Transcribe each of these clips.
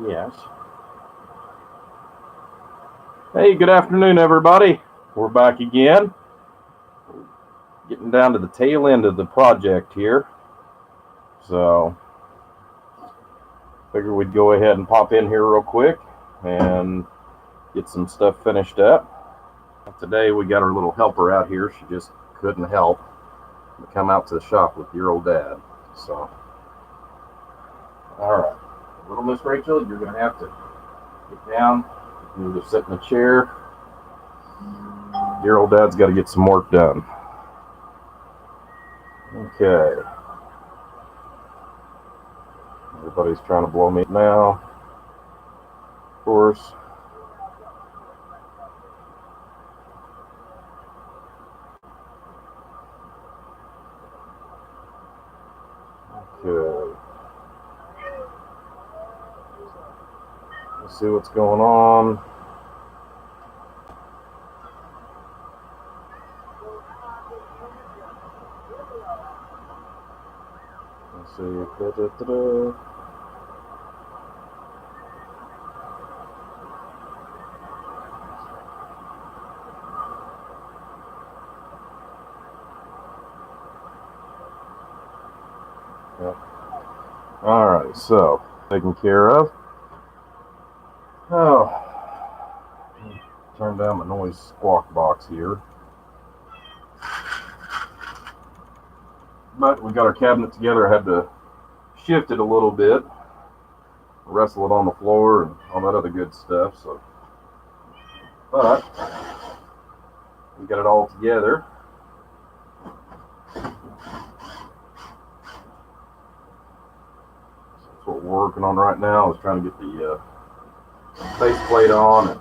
Yes. Hey, good afternoon, everybody. We're back again. Getting down to the tail end of the project here. So, figured we'd go ahead and pop in here real quick and get some stuff finished up. Today we got our little helper out here. She just couldn't help but come out to the shop with your old dad. So, all right. Little Miss Rachel, you're going to have to get down. You can either sit in a chair. Your old dad's got to get some work done. Okay. Everybody's trying to blow me now. Of course. Okay. Let's see what's going on. Let's see. Yep. All right, so taken care of. Oh, turn down the noise squawk box here. But we got our cabinet together. I had to shift it a little bit, wrestle it on the floor, and all that other good stuff. So, but we got it all together. That's what we're working on right now. Is trying to get the face plate on and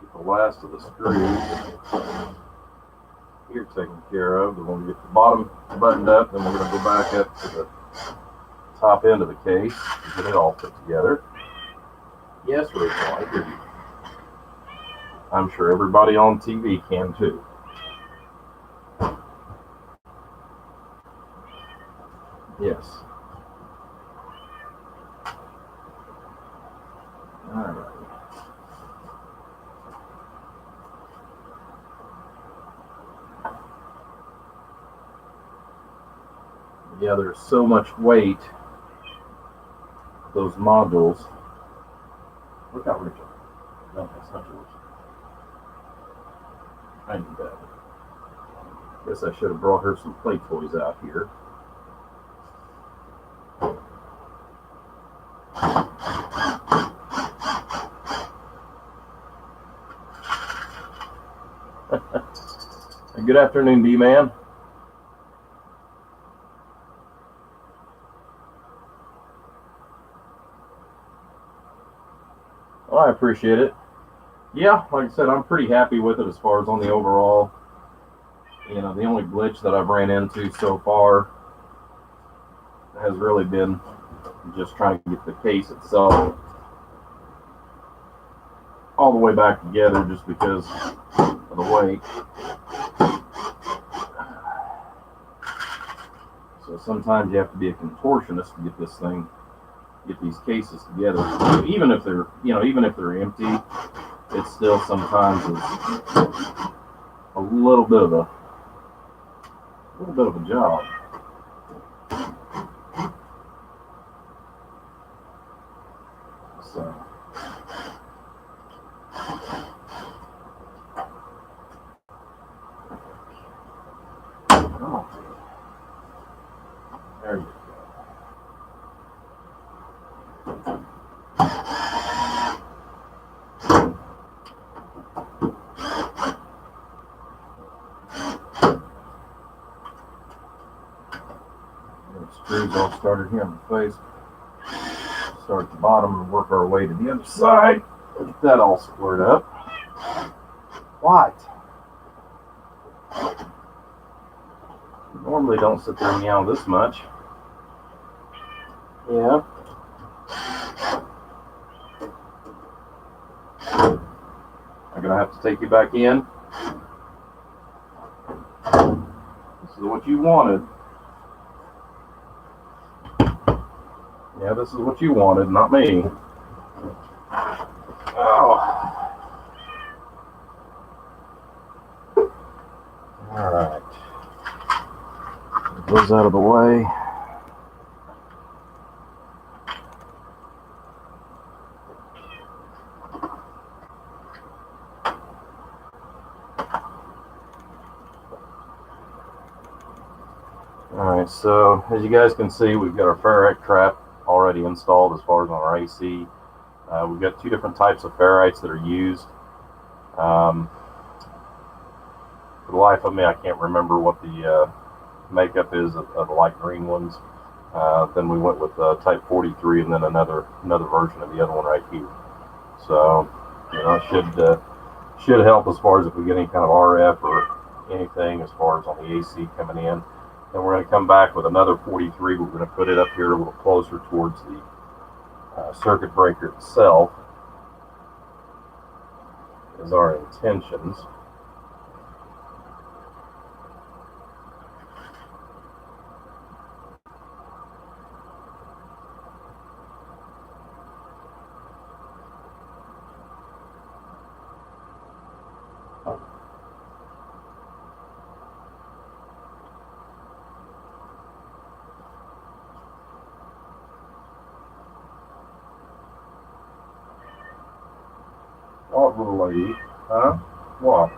get the last of the screws here taken care of. Then we'll get the bottom buttoned up. Then we're going to go back up to the top end of the case and get it all put together. Yes, Rachel, I hear you. I'm sure everybody on TV can too. Yes. All right. Yeah, there's so much weight. Those modules. Look out, Rachel. No, that's not yours. I need that. Guess I should have brought her some play toys out here. Good afternoon, D-Man. Well, I appreciate it. Yeah, like I said, I'm pretty happy with it as far as on the overall. You know, the only glitch that I've ran into so far has really been just trying to get the case itself all the way back together just because of the weight. So sometimes you have to be a contortionist to get this thing, get these cases together. Even if they're, even if they're empty, it still sometimes is a little bit of a job. So. Oh. There you go. Screws all started here on the face. Start at the bottom and work our way to the other side. Get that all squared up. What? Normally don't sit there and meow this much. Yeah. I'm gonna have to take you back in. This is what you wanted. Yeah, this is what you wanted, not me. Oh. Alright. Those out of the way. Alright, so as you guys can see, we've got our ferrite trap already installed as far as on our AC. We've got two different types of ferrites that are used. For the life of me, I can't remember what the makeup is of the light green ones. Then we went with type 43, and then another version of the other one right here. So, you know, it should help as far as if we get any kind of RF or anything as far as on the AC coming in. Then we're going to come back with another 43. We're going to put it up here a little closer towards the circuit breaker itself, is our intentions. What really? Huh? What?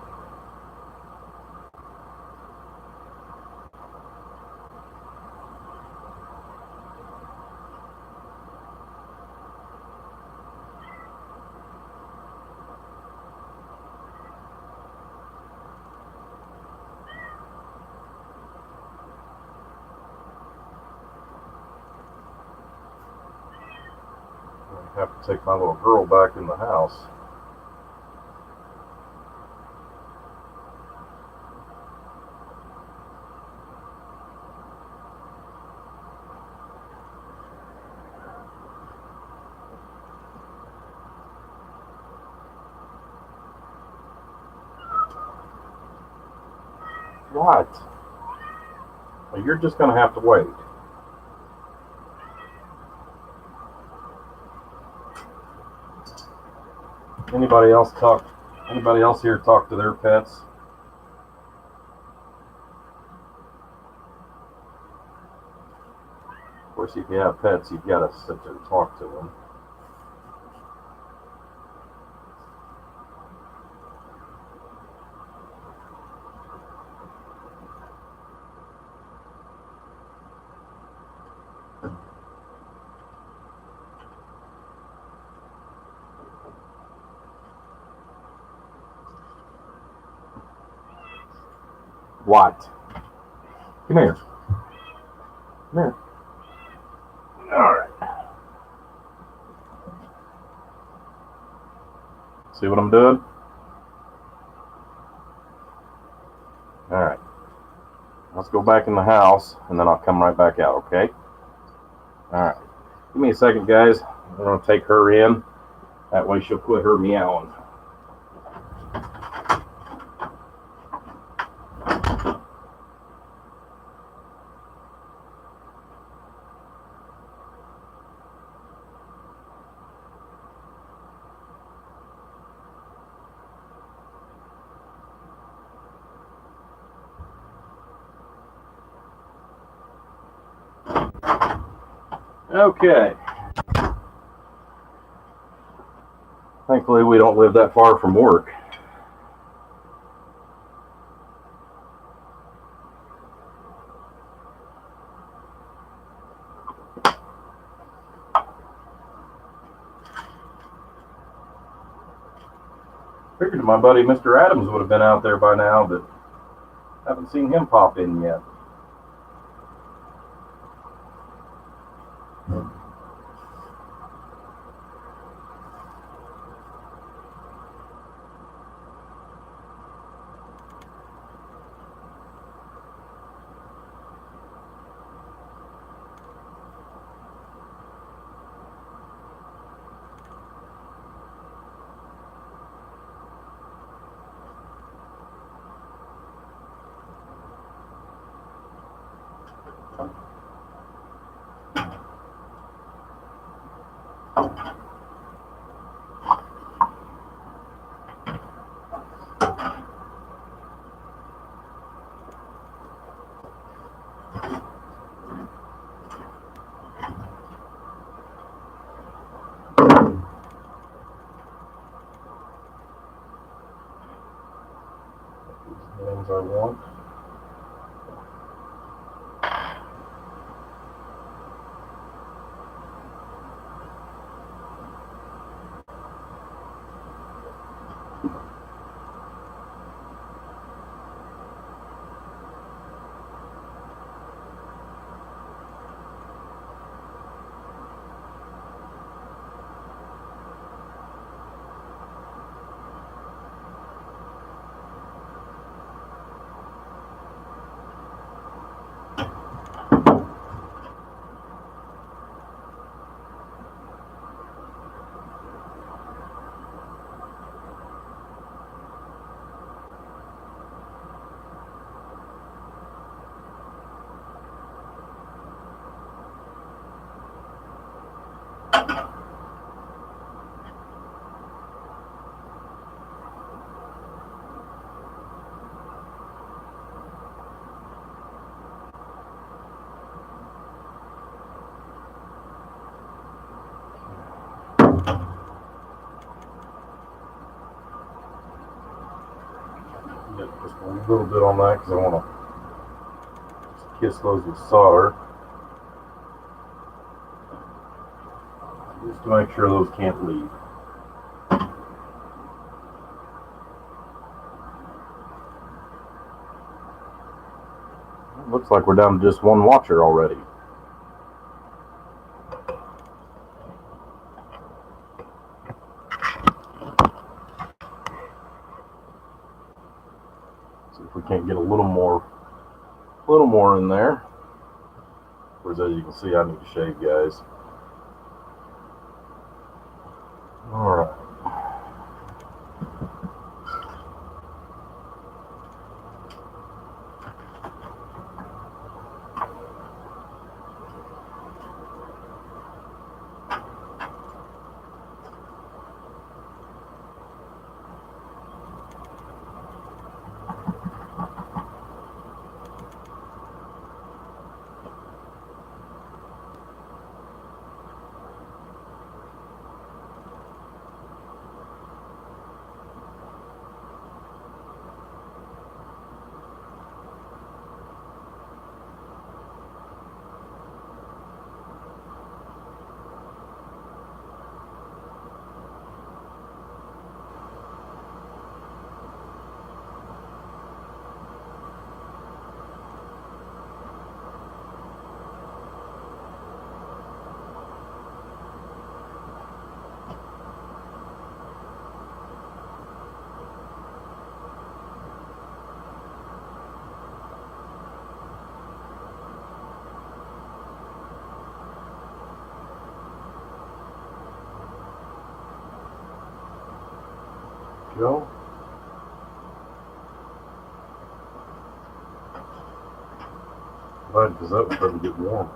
I have to take my little girl back in the house. What? Well, you're just going to have to wait. Anybody else talk? Anybody else here talk to their pets? Of course, if you have pets, you've got to sit there and talk to them. What? Come here. Come here. All right. See what I'm doing? All right. Let's go back in the house, and then I'll come right back out, okay? All right. Give me a second, guys. I'm going to take her in. That way she'll quit her meowing. Okay. Thankfully, we don't live that far from work. Figured my buddy Mr. Adams would have been out there by now, but haven't seen him pop in yet. Things I want. Get just a little bit on that because I want to kiss those with solder. Just to make sure those can't leave. Looks like we're down to just one watcher already. See if we can't get a little more in there. Whereas as you can see, I need to shave, guys. All right. Go. Right, because that was starting to get warm.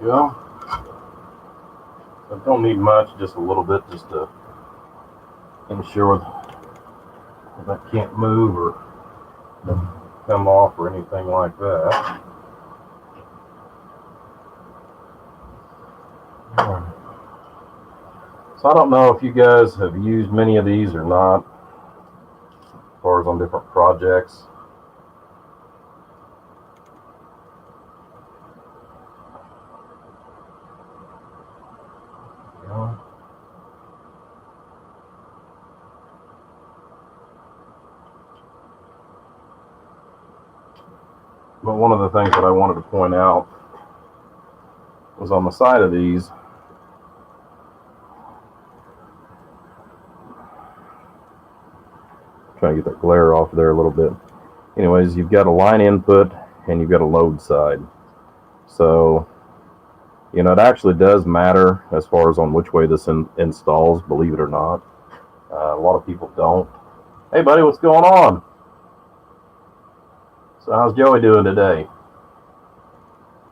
Go. So don't need much, just a little bit, just to ensure that I can't move or come off or anything like that. So I don't know if you guys have used many of these or not, far as on different projects. But one of the things that I wanted to point out was on the side of these, trying to get that glare off there a little bit. Anyways, you've got a line input and you've got a load side. So, you know, it actually does matter as far as on which way this installs, believe it or not. A lot of people don't. Hey, buddy, what's going on? So how's Joey doing today?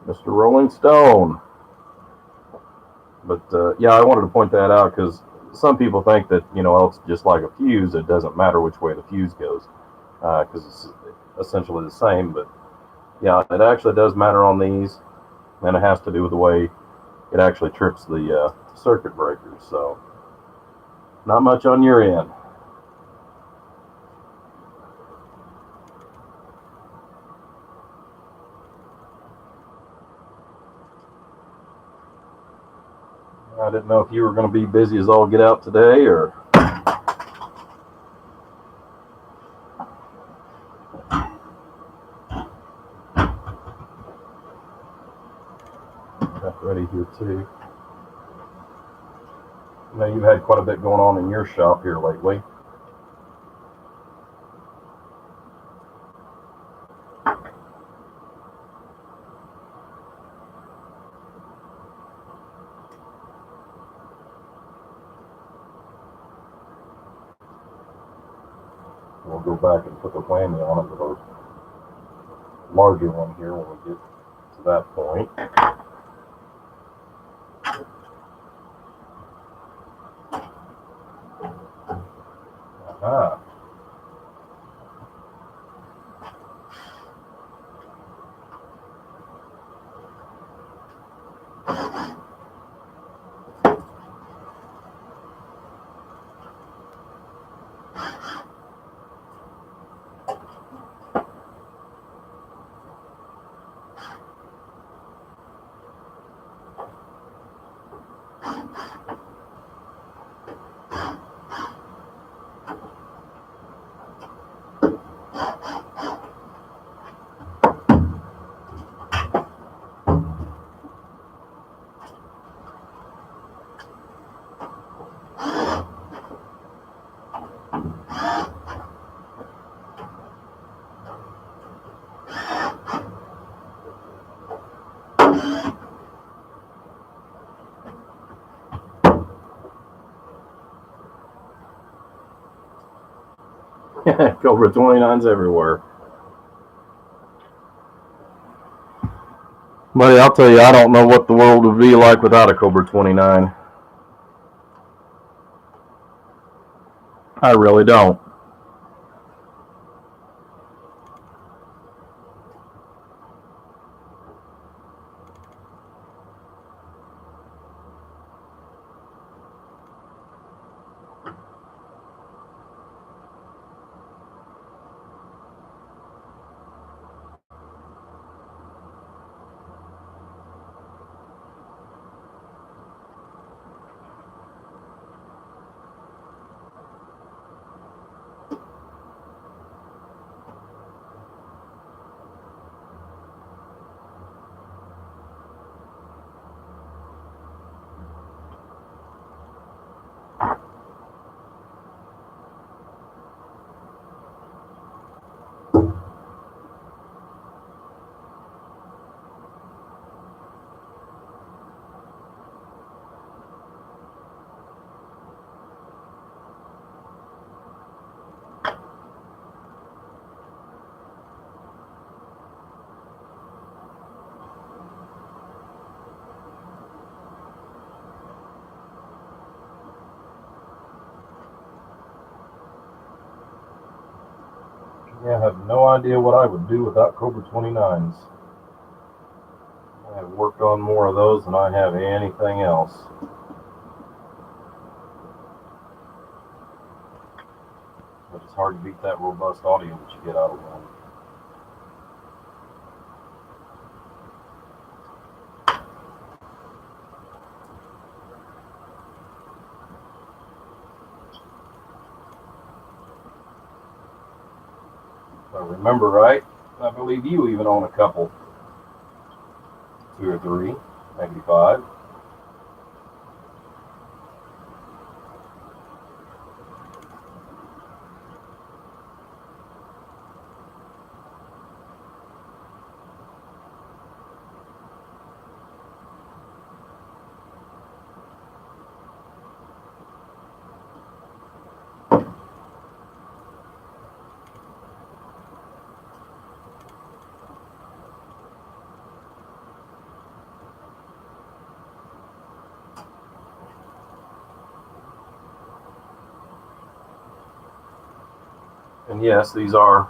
Mr. Rolling Stone. But yeah, I wanted to point that out because some people think that, you know, it's just like a fuse. It doesn't matter which way the fuse goes because it's essentially the same. But yeah, it actually does matter on these, and it has to do with the way it actually trips the circuit breakers. So not much on your end. I didn't know if you were going to be busy as all get out today, or got ready here too. I know you've had quite a bit going on in your shop here lately. We'll go back and put the whammy on it with a larger one here when we get to that point. Aha. Cobra 29's everywhere. Buddy, I'll tell you, I don't know what the world would be like without a Cobra 29. I really don't. Yeah, I have no idea what I would do without Cobra 29s. I have worked on more of those than I have anything else. But it's hard to beat that robust audio that you get out of one. If I remember right, I believe you even own a couple. 2 or 3, maybe 5. And yes, these are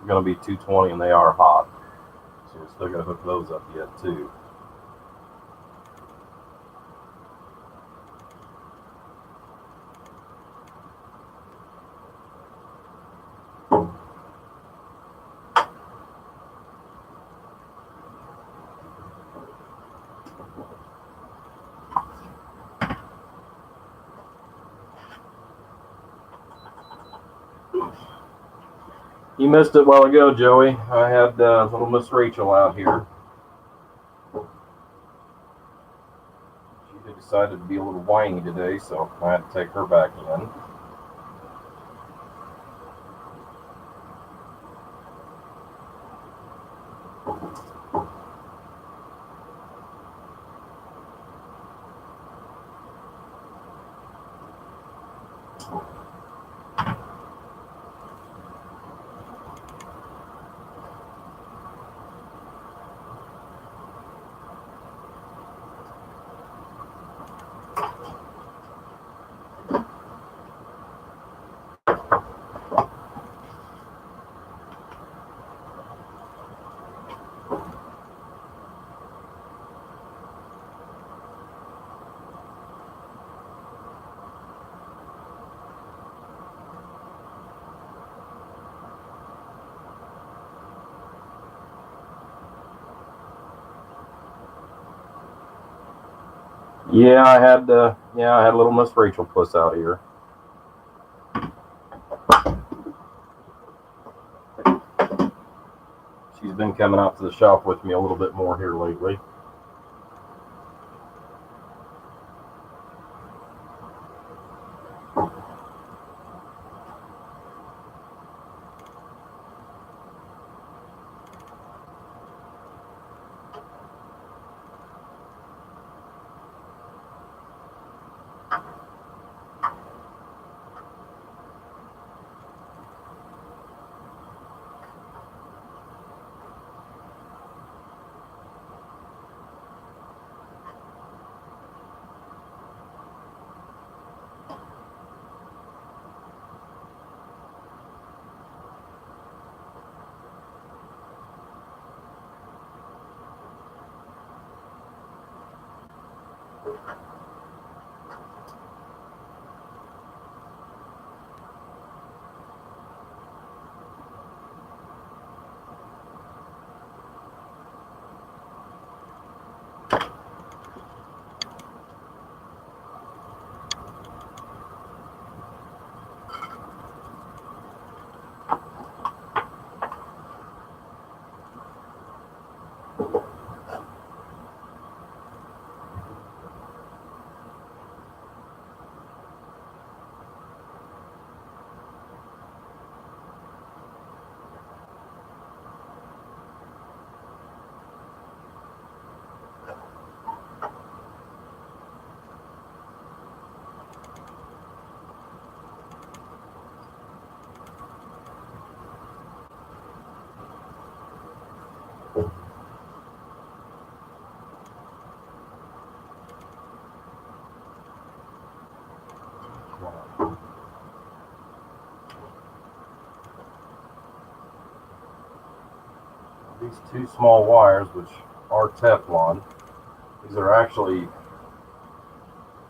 going to be 220 and they are hot. So we're still going to hook those up yet too. You missed it a while ago, Joey. I had little Miss Rachel out here. She decided to be a little whiny today, so I had to take her back in. Yeah, I had little Miss Rachel puss out here. She's been coming out to the shop with me a little bit more here lately. These 2 small wires, which are Teflon, these are actually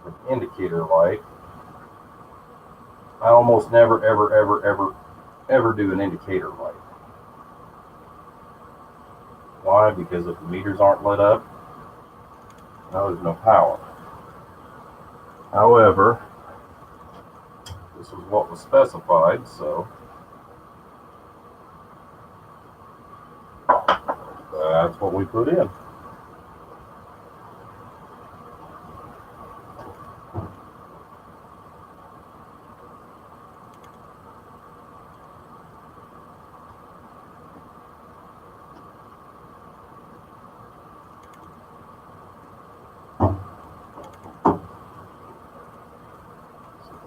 an indicator light. I almost never, ever ever do an indicator light. Why? Because if the meters aren't lit up, no, there's no power. However, this was what was specified, so that's what we put in.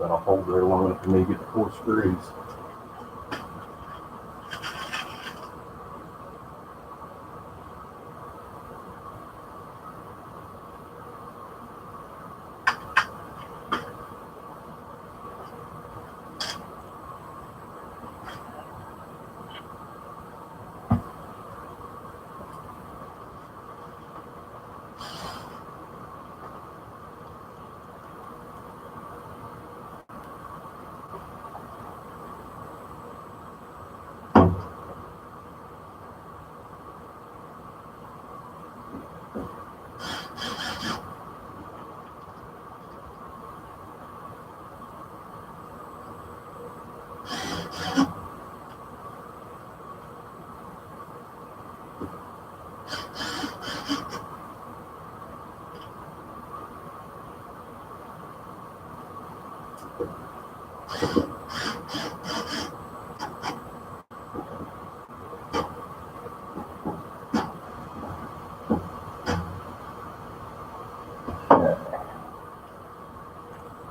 That'll hold there long enough for me to get the 4 screws.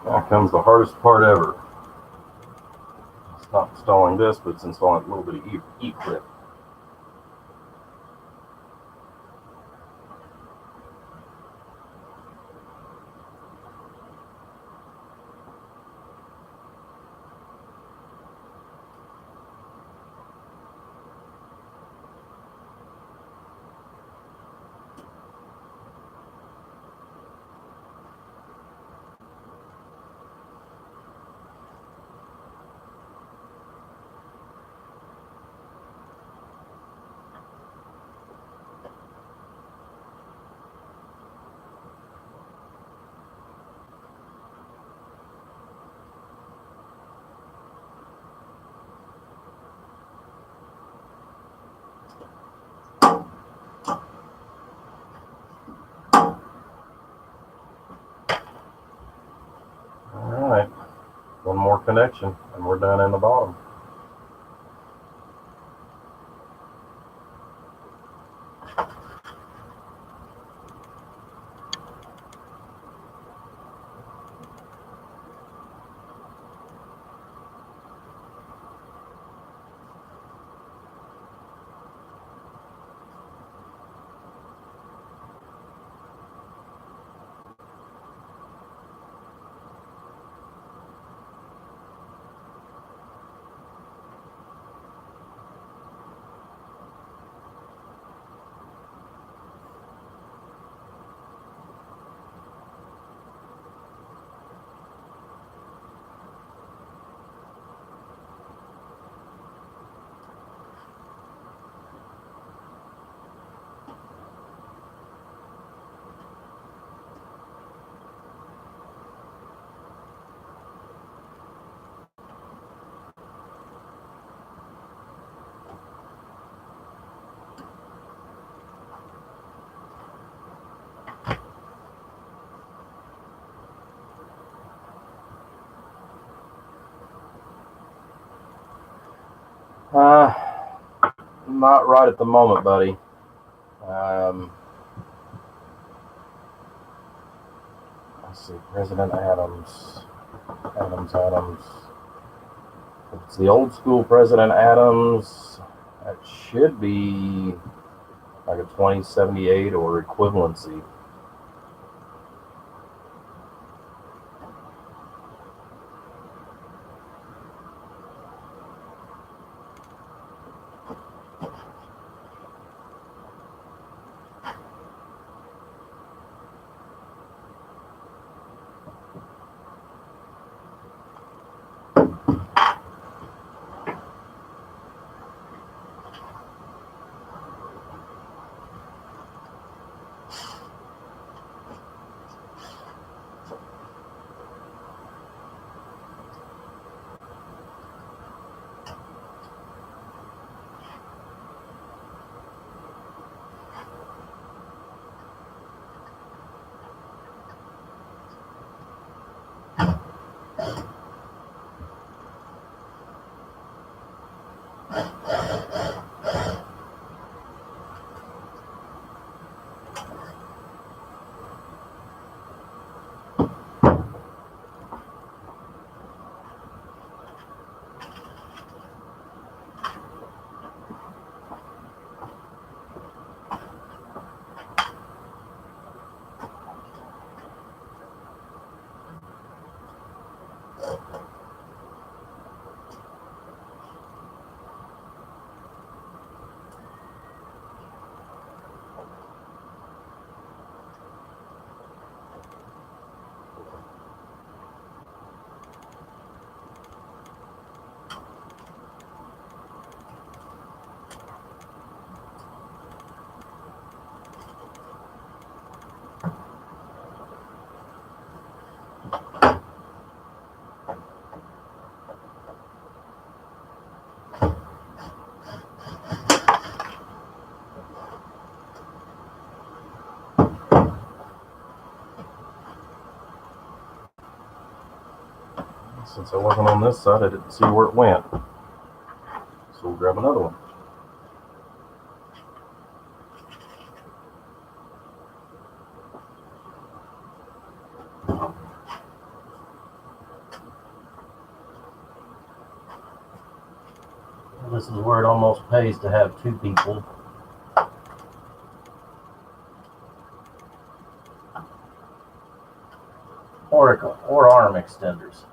Now comes the hardest part ever. It's not installing this, but it's installing a little bit of E-clip. Alright, one more connection and we're done in the bottom. Not right at the moment, buddy. Let's see, President Adams. It's the old school President Adams. That should be like a 2078 or equivalency. Since I wasn't on this side, I didn't see where it went. So we'll grab another one. This is where it almost pays to have two people. Or arm extenders.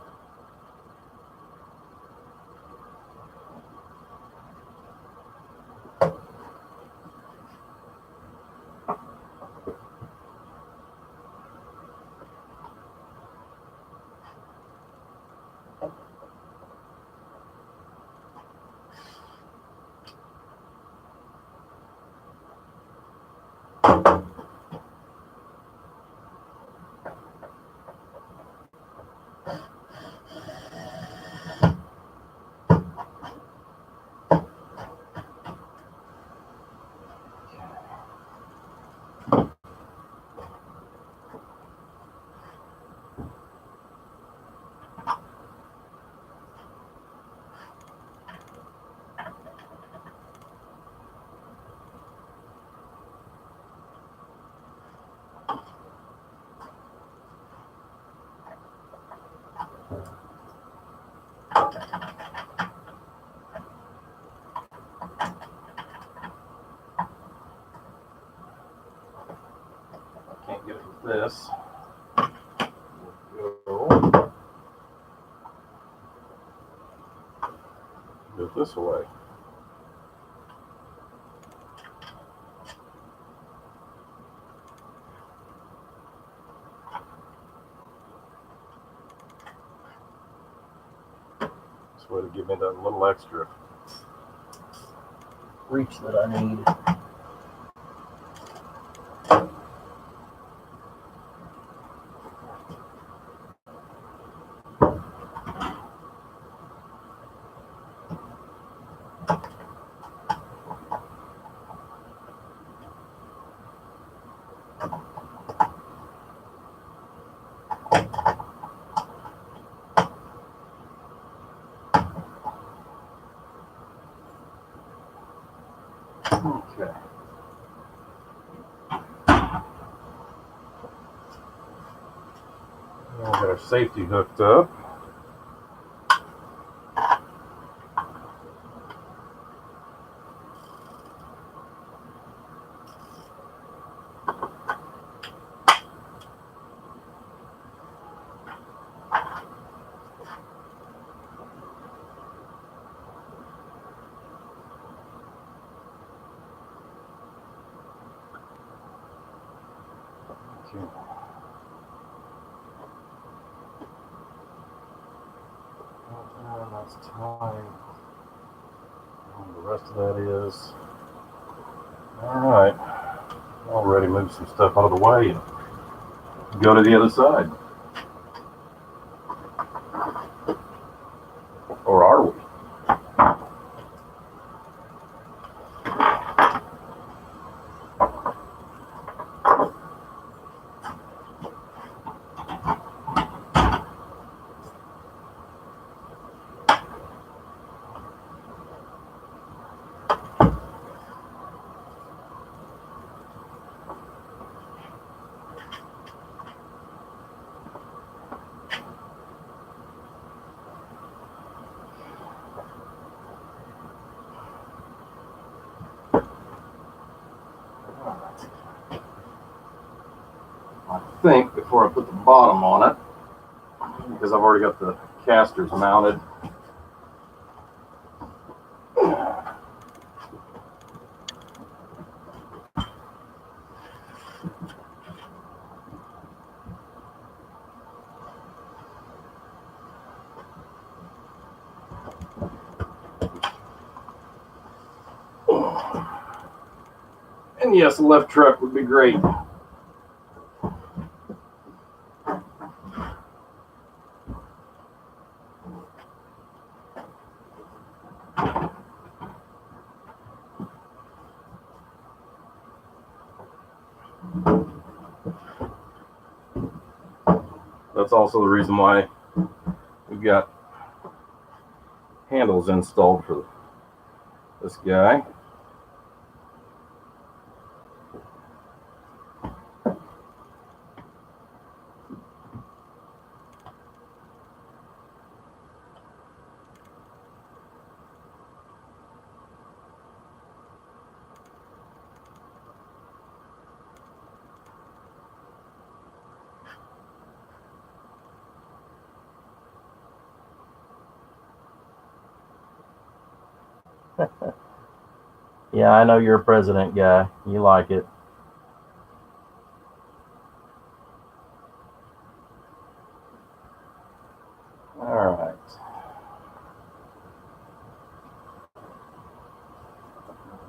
Can't get it with this. Go this way. This way to give me that little extra reach that I need. Okay. Now we got our safety hooked up. Okay. And that's time. And the rest of that is. Alright. Already moved some stuff out of the way and go to the other side. Or are we? think, before I put the bottom on it, because I've already got the casters mounted. And yes, a left truck would be great. That's also the reason why we've got handles installed for this guy. Yeah, I know you're a president guy. You like it. All right.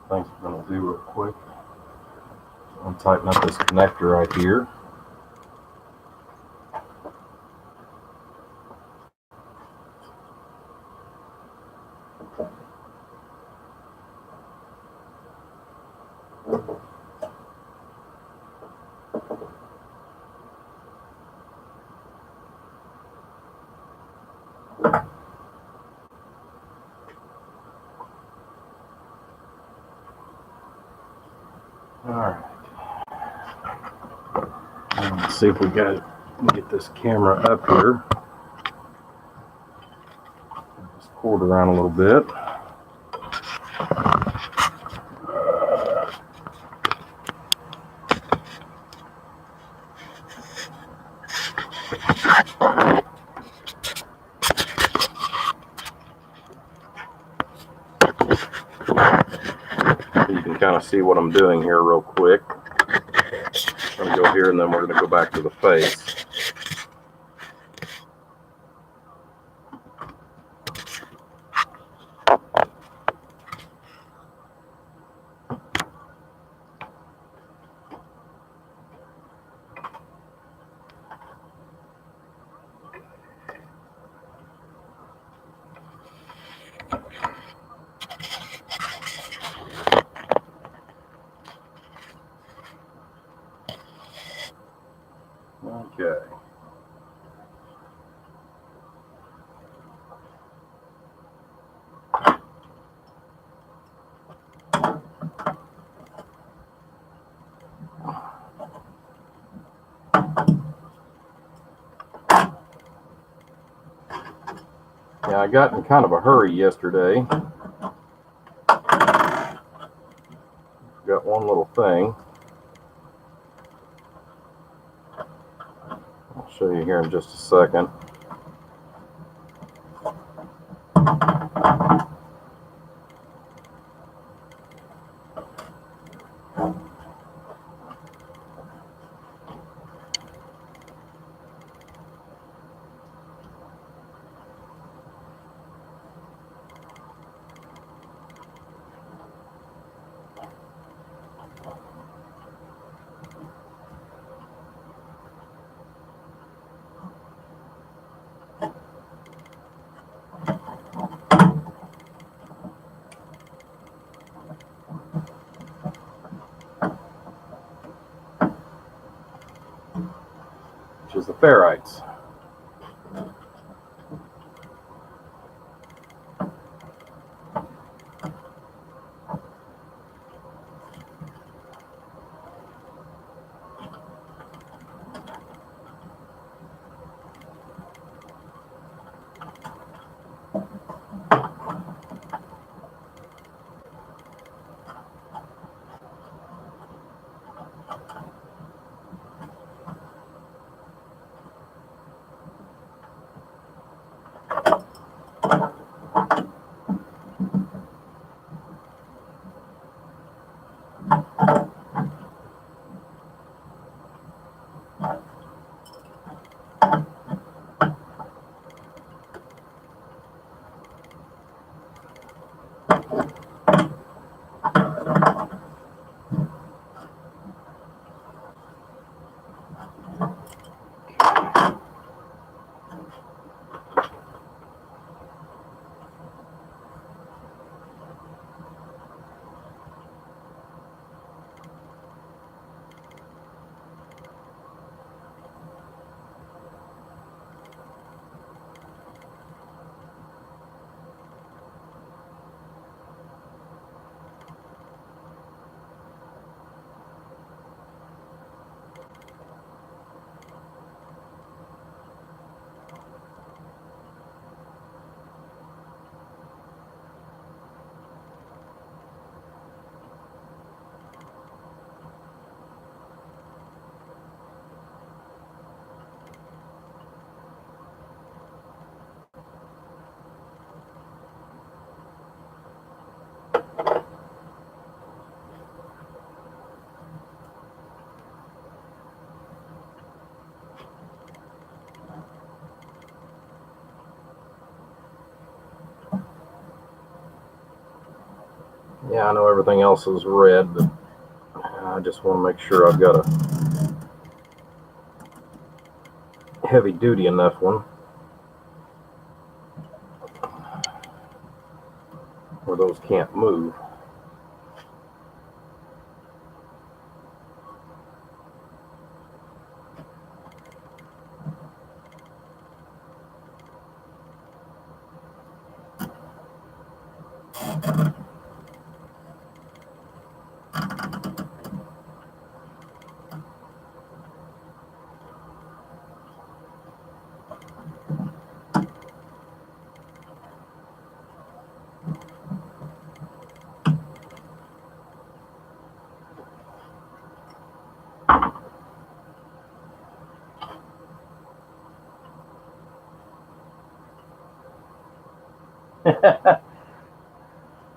Things we're going to do real quick. I'm going to tighten up this connector right here. All right. Let's see if we got get this camera up here. Just pull it around a little bit. You can kind of see what I'm doing here real quick. I'm going to go here and then we're going to go back to the face. Okay. Yeah, I got in kind of a hurry yesterday. Got one little thing. I'll show you here in just a second. Which is the ferrites. Yeah, I know everything else is red, but I just want to make sure I've got a heavy duty enough one where those can't move.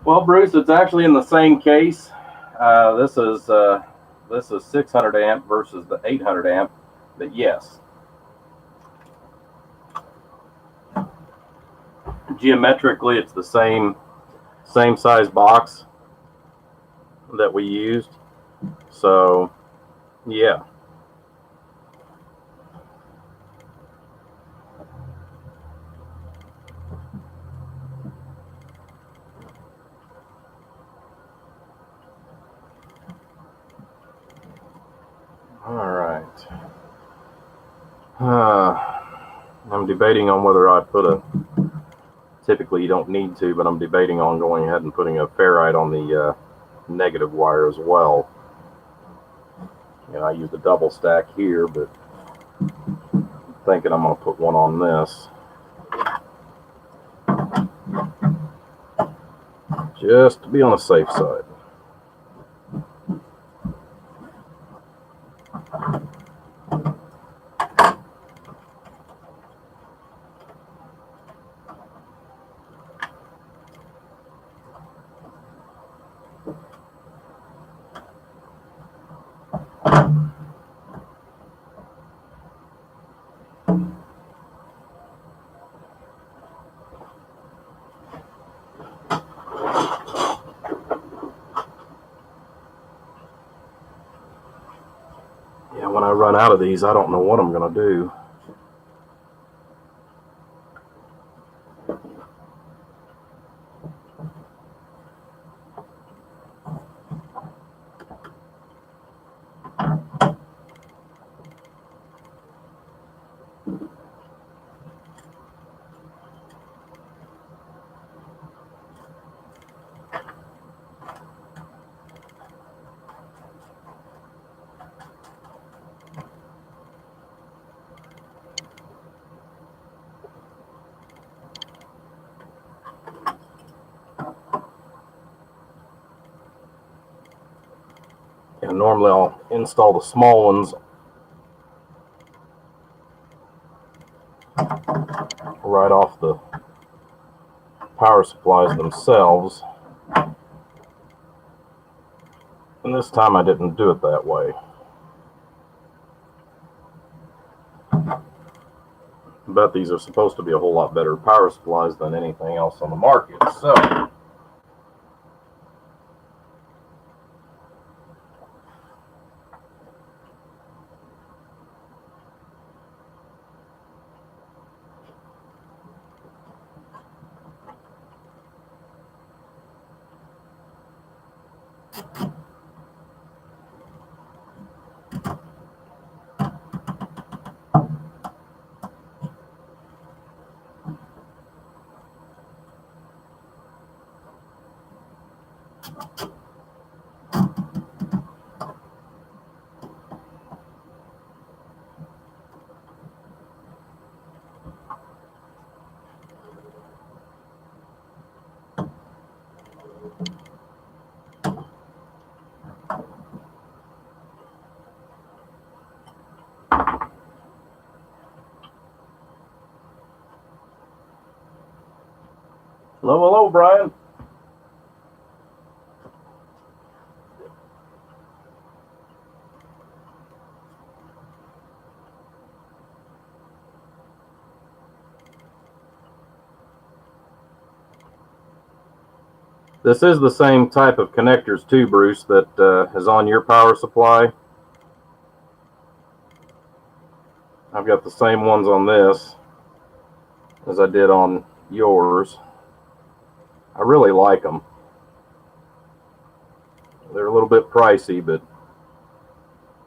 Well, Bruce, it's actually in the same case. This is 600 amp versus the 800 amp. But yes, geometrically, it's the same size box that we used. So yeah. All right. I'm debating on whether I put a. Typically, you don't need to, but I'm debating on going ahead and putting a ferrite on the negative wire as well. You know, I used a double stack here, but I'm thinking I'm going to put one on this just to be on the safe side. Yeah, when I run out of these, I don't know what I'm going to do. Yeah, normally I'll install the small ones right off the power supplies themselves. And this time I didn't do it that way. But these are supposed to be a whole lot better power supplies than anything else on the market. So hello, Brian. This is the same type of connectors too, Bruce, that is on your power supply. I've got the same ones on this as I did on yours. I really like them. They're a little bit pricey, but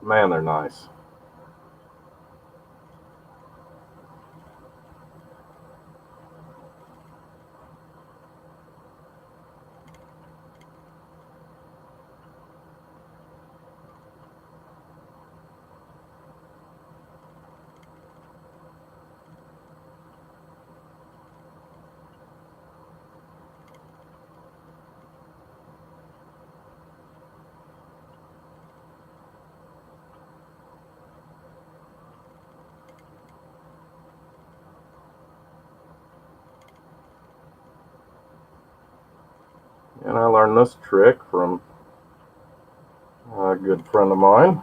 man, they're nice. And I learned this trick from a good friend of mine.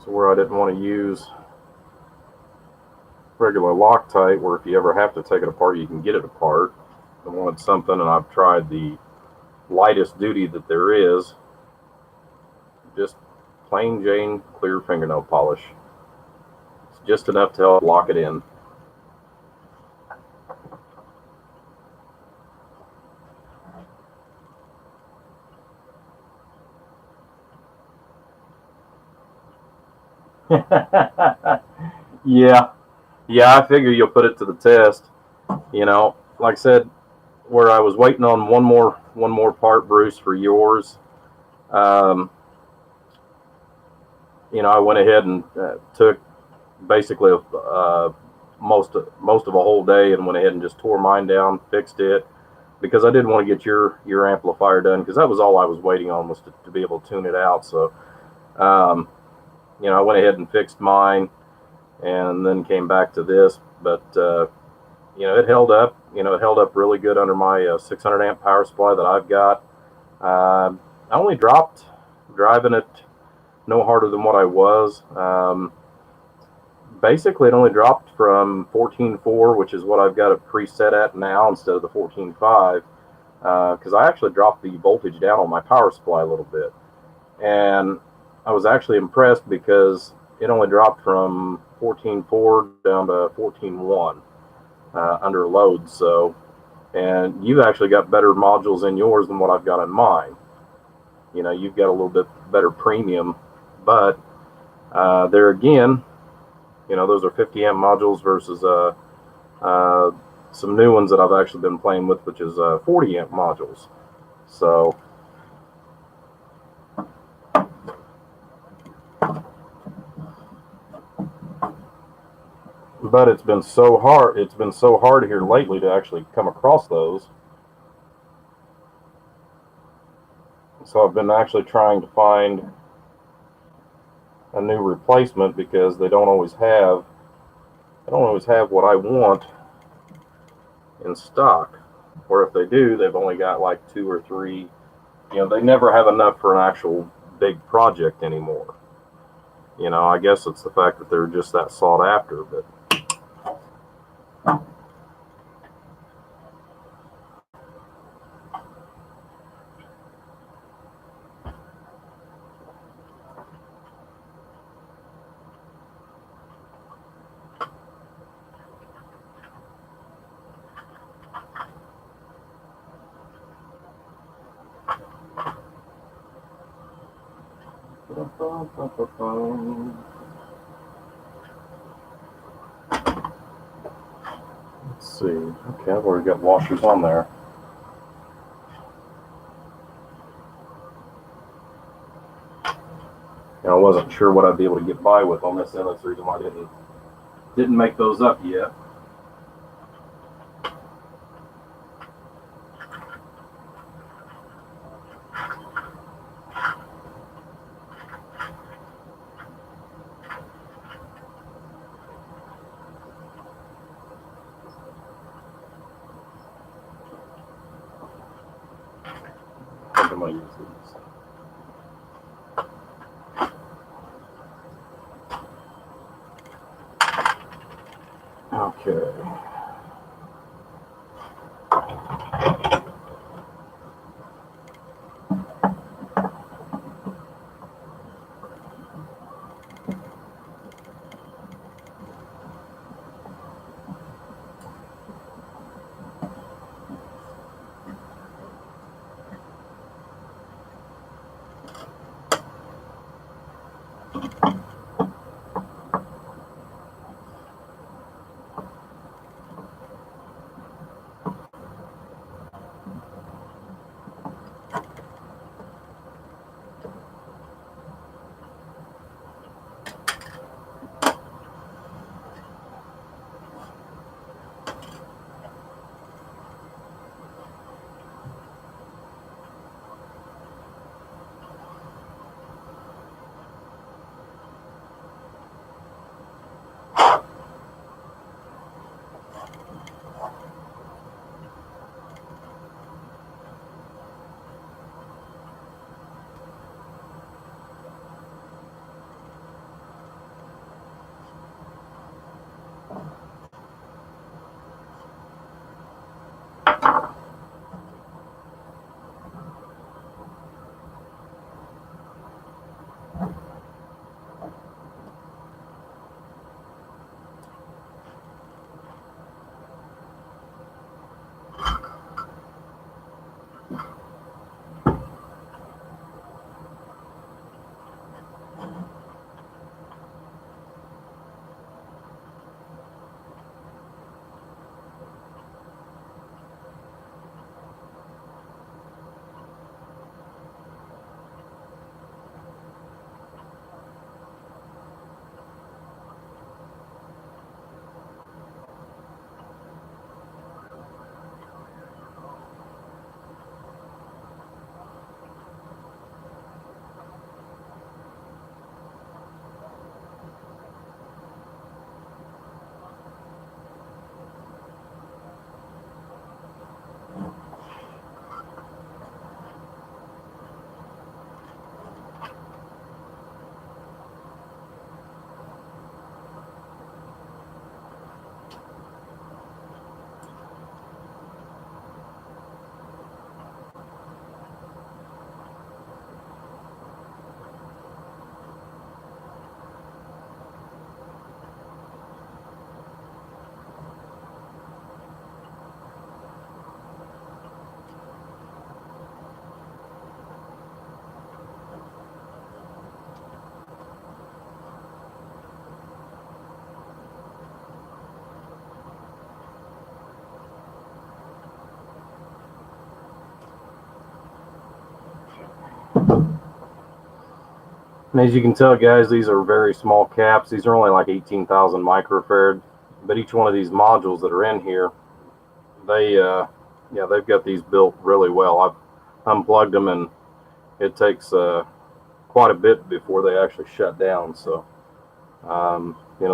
So where I didn't want to use regular Loctite, where if you ever have to take it apart, you can get it apart. I wanted something, and I've tried the lightest duty that there is. Just plain Jane clear fingernail polish. It's just enough to help lock it in. Yeah, I figure you'll put it to the test. You know, like I said, where I was waiting on one more part, Bruce, for yours. You know, I went ahead and took basically most of a whole day and went ahead and just tore mine down, fixed it, because I did want to get your amplifier done, because that was all I was waiting on, was to be able to tune it out. So, you know, I went ahead and fixed mine, and then came back to this. But you know, it held up. You know, it held up really good under my 600 amp power supply that I've got. I only dropped driving it no harder than what I was. Basically, it only dropped from 14.4, which is what I've got it preset at now, instead of the 14.5, because I actually dropped the voltage down on my power supply a little bit. And I was actually impressed, because it only dropped from 14.4 down to 14.1 under load. So, and you've actually got better modules in yours than what I've got in mine. You know, you've got a little bit better premium, but there again, you know, those are 50 amp modules versus some new ones that I've actually been playing with, which is 40 amp modules. So, but it's been so hard. It's been so hard here lately to actually come across those. So I've been actually trying to find a new replacement, because they don't always have what I want in stock. Or if they do, they've only got like 2 or 3. You know, they never have enough for an actual big project anymore. You know, I guess it's the fact that they're just that sought after. But let's see. Okay, I've already got washers on there. And I wasn't sure what I'd be able to get by with on this end. That's the reason why I didn't make those up yet. I think I'm going to use these. Okay. And as you can tell, guys, these are very small caps. These are only like 18,000 microfarad, but each one of these modules that are in here, they've got these built really well. I've unplugged them, and it takes quite a bit before they actually shut down. So,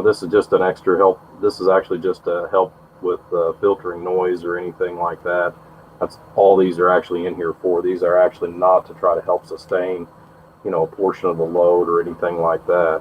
this is just an extra help. This is actually just a help with filtering noise or anything like that. That's all these are actually in here for. These are actually not to try to help sustain, a portion of the load or anything like that.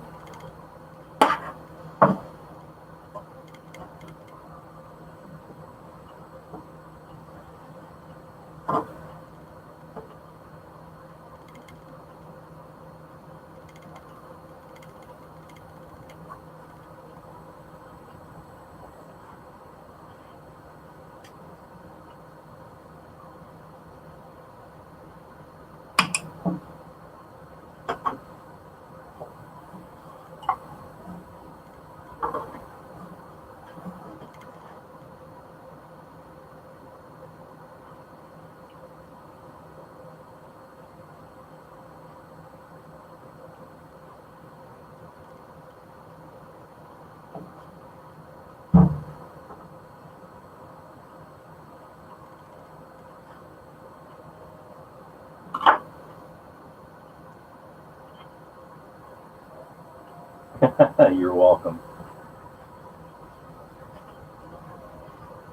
You're welcome.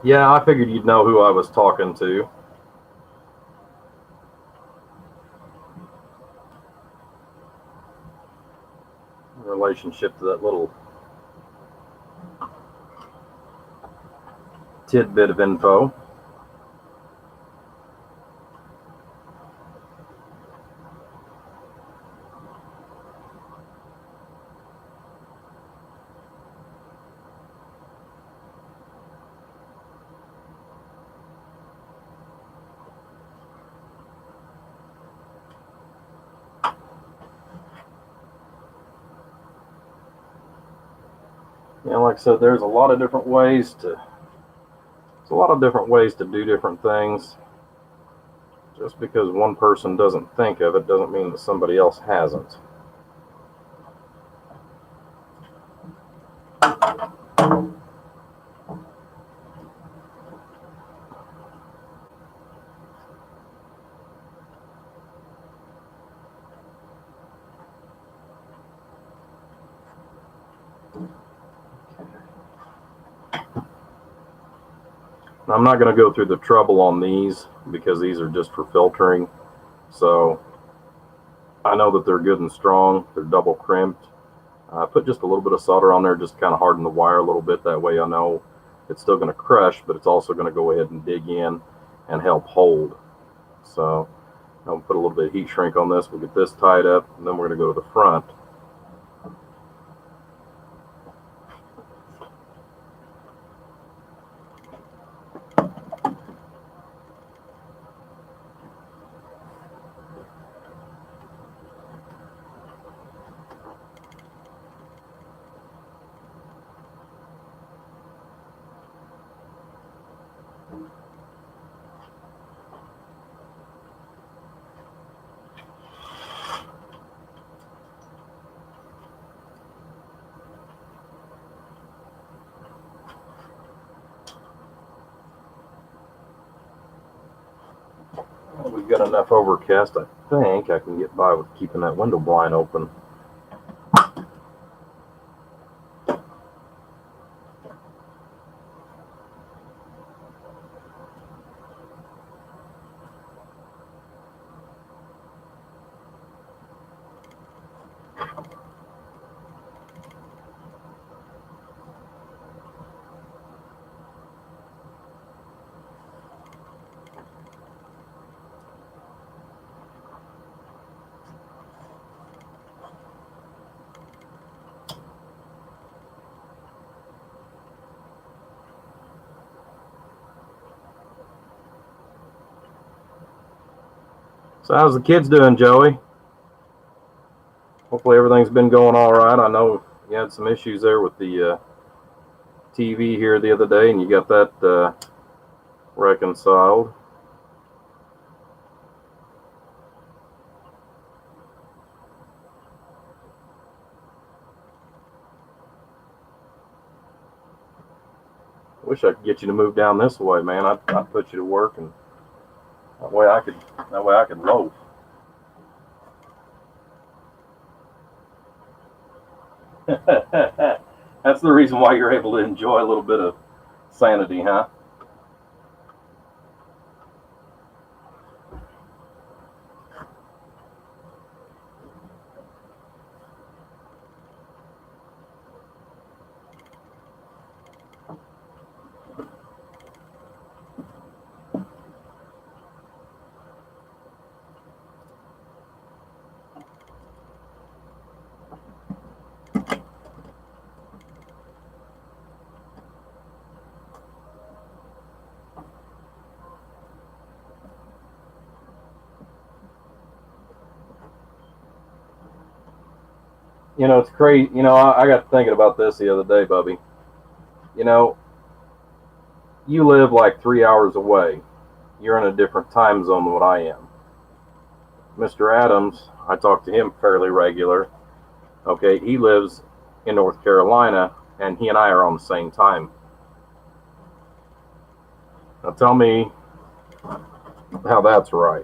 Yeah, I figured you'd know who I was talking to. In relationship to that little tidbit of info. like I said, there's a lot of different ways to do different things. Just because one person doesn't think of it doesn't mean that somebody else hasn't. I'm not going to go through the trouble on these because these are just for filtering. So I know that they're good and strong. They're double crimped. I put just a little bit of solder on there, just kind of harden the wire a little bit. That way I know it's still going to crush, but it's also going to go ahead and dig in and help hold. So I'll put a little bit of heat shrink on this. We'll get this tied up, and then we're going to go to the front. We've got enough overcast. I think I can get by with keeping that window blind open. So how's the kids doing, Joey? Hopefully everything's been going all right. I know you had some issues there with the TV here the other day, and you got that reconciled. Wish I could get you to move down this way, man. I'd put you to work, and that way I could loaf. That's the reason why you're able to enjoy a little bit of sanity, huh? You know, it's crazy. You know, I got thinking about this the other day, Bubby. You know, you live like 3 hours away. You're in a different time zone than what I am. Mr. Adams, I talk to him fairly regular. Okay, he lives in North Carolina, and he and I are on the same time. Now tell me how that's right.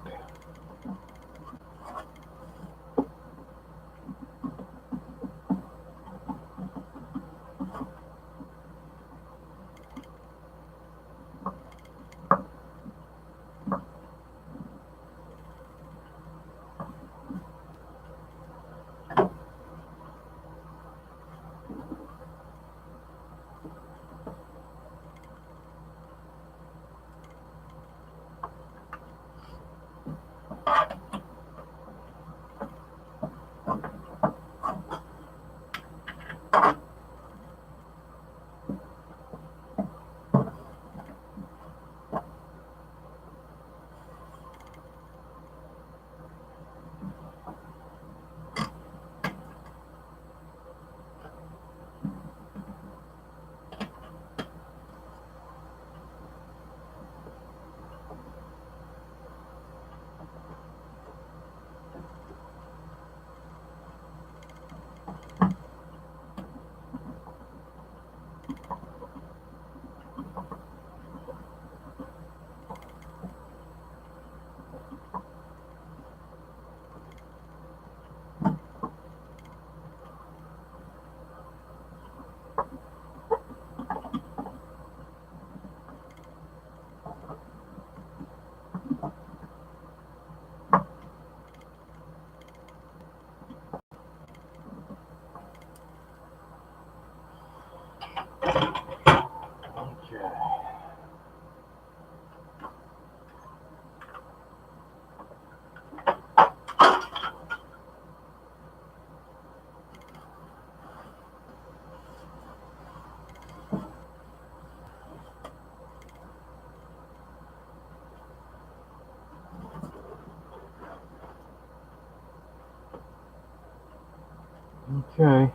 Okay,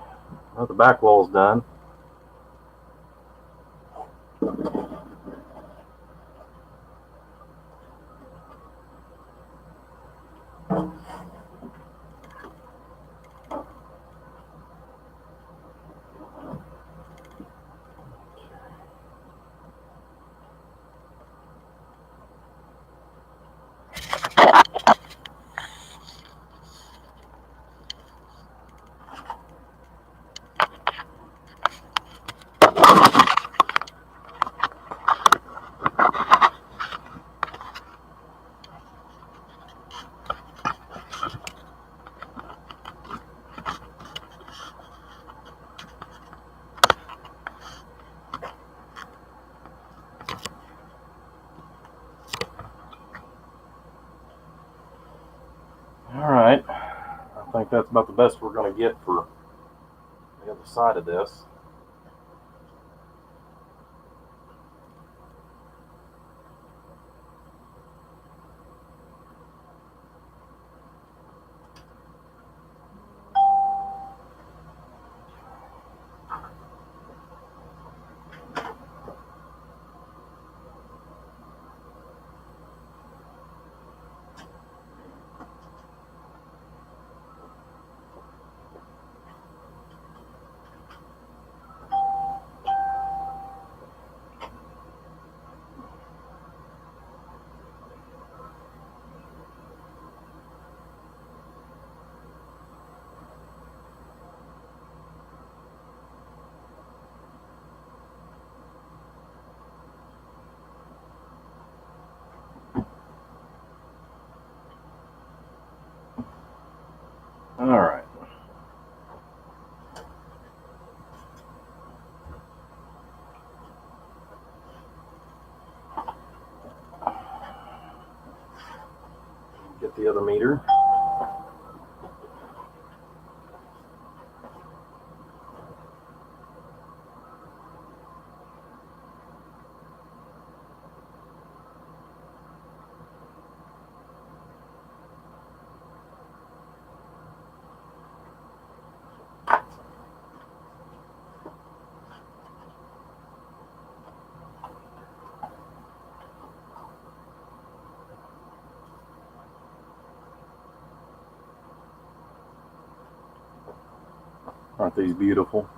well, the back wall's done. All right, I think that's about the best we're going to get for the other side of this. All right. Get the other meter. Aren't these beautiful?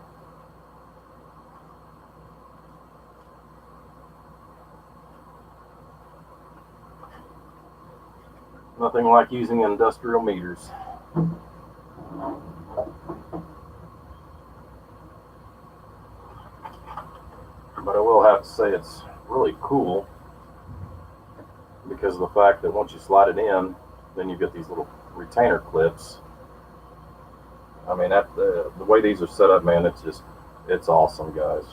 Nothing like using industrial meters. But I will have to say it's really cool because of the fact that once you slide it in, then you get these little retainer clips. I mean, the way these are set up, man, it's awesome, guys.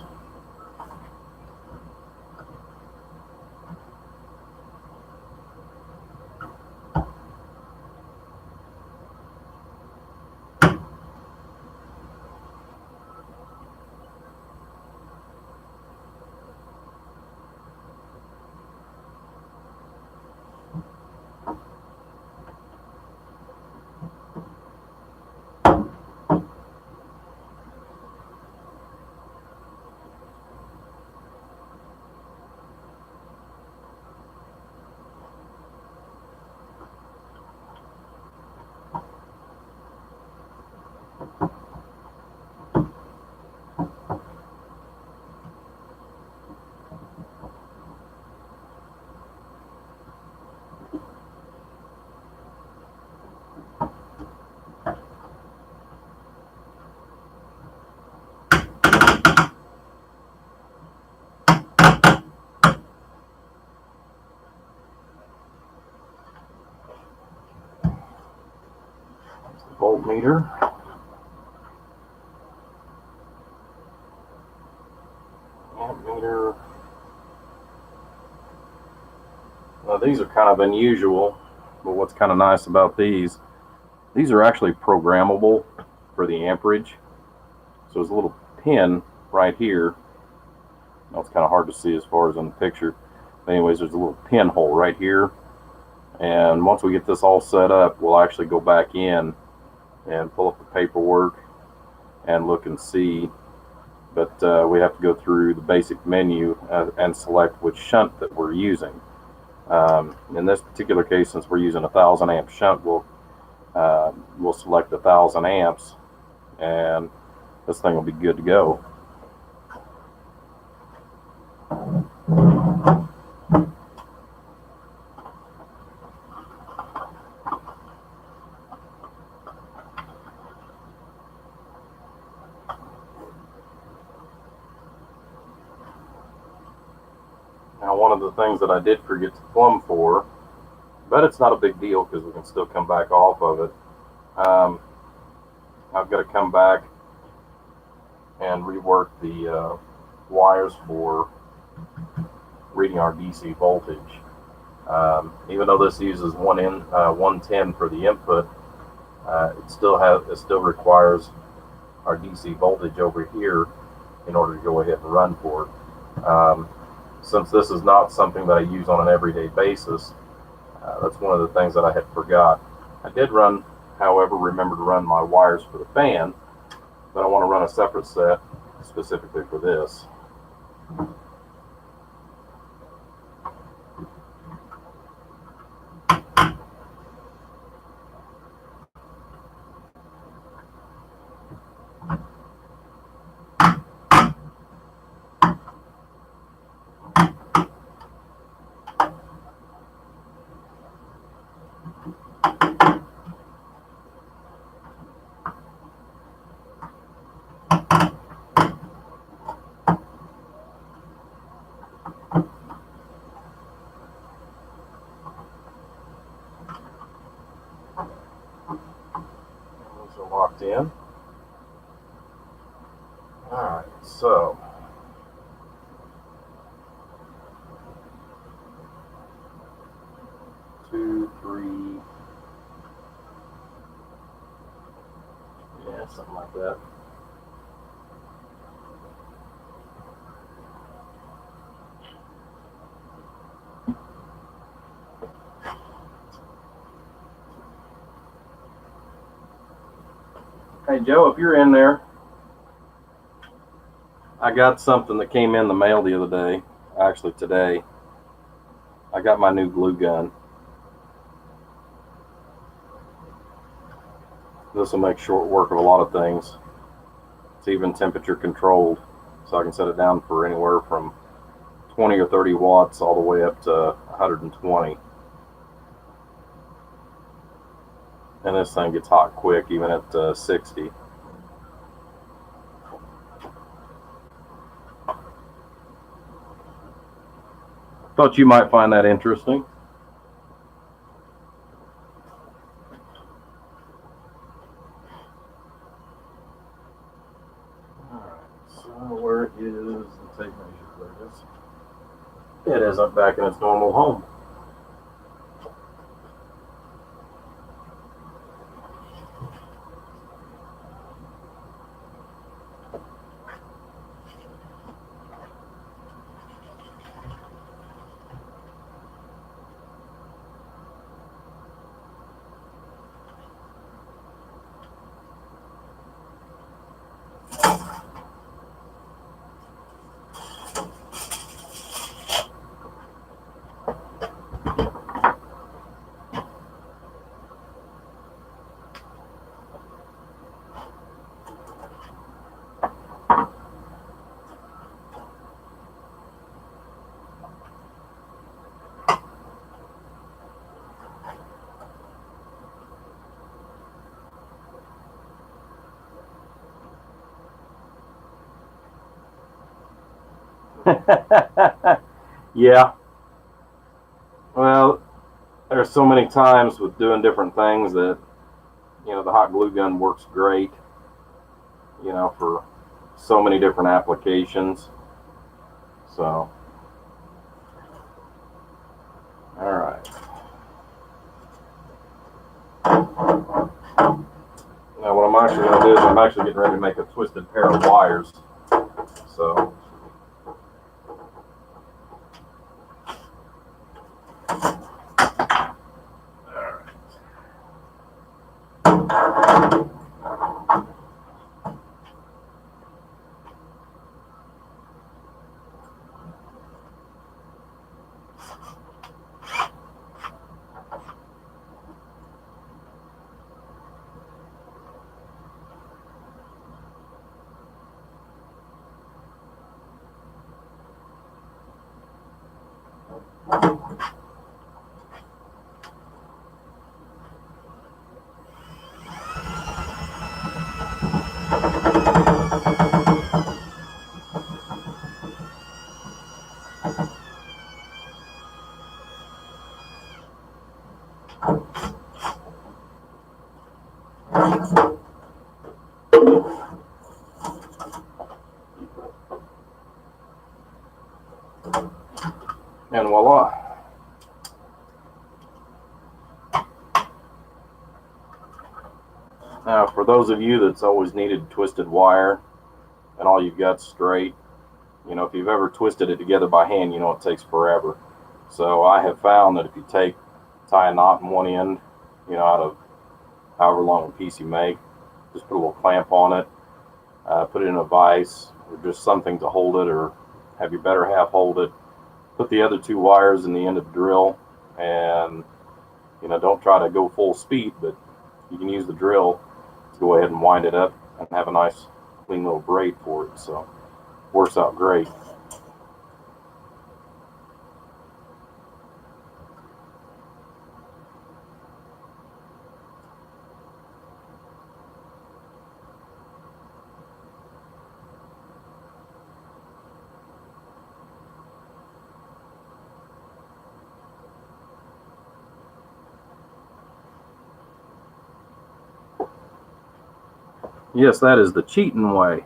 Voltmeter. Ammeter. Now these are kind of unusual, but what's kind of nice about these are actually programmable for the amperage. So there's a little pin right here. Now it's kind of hard to see as far as in the picture. But anyways, there's a little pinhole right here. And once we get this all set up, we'll actually go back in and pull up the paperwork and look and see. But we have to go through the basic menu and select which shunt that we're using. In this particular case, since we're using a 1,000 amp shunt, we'll select 1,000 amps, and this thing will be good to go. Now, one of the things that I did forget to plumb for, but it's not a big deal because we can still come back off of it. I've got to come back and rework the wires for reading our DC voltage. Even though this uses 110 for the input, it still requires our DC voltage over here in order to go ahead and run for it. Since this is not something that I use on an everyday basis, that's one of the things that I had forgot. I did run, however, remember to run my wires for the fan, but I want to run a separate set specifically for this. Those are locked in. Alright, so two, three, yeah, something like that. Hey Joe, if you're in there, I got something that came in the mail the other day, actually today. I got my new glue gun. This will make short work of a lot of things. It's even temperature controlled, so I can set it down for anywhere from 20 or 30 watts all the way up to 120. And this thing gets hot quick, even at 60. Thought you might find that interesting. Alright, so where is the tape measure? There it is. It is up back in its normal home. Yeah. Well, there's so many times with doing different things that, the hot glue gun works great, for so many different applications. So, all right. Now what I'm actually going to do is I'm actually getting ready to make a twisted pair of wires. So, And voila. Now, for those of you that's always needed twisted wire and all you've got straight, you know, if you've ever twisted it together by hand, you know it takes forever. So I have found that if you tie a knot in one end, you know, out of however long a piece you make, just put a little clamp on it, put it in a vise or just something to hold it, or have your better half hold it. Put the other two wires in the end of the drill, and you know, don't try to go full speed, but you can use the drill to go ahead and wind it up and have a nice clean little braid for it. So works out great. Yes, that is the cheating way.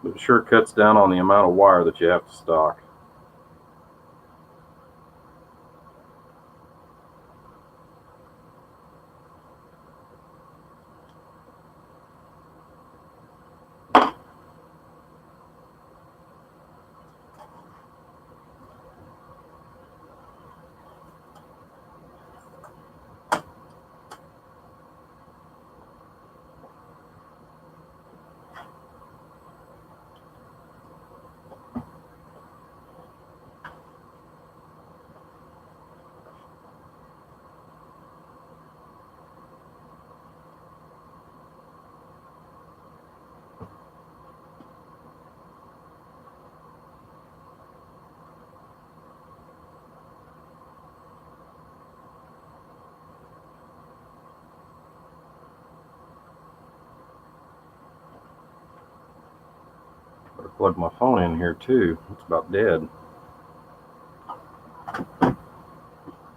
But it sure cuts down on the amount of wire that you have to stock. Better plug my phone in here too. It's about dead.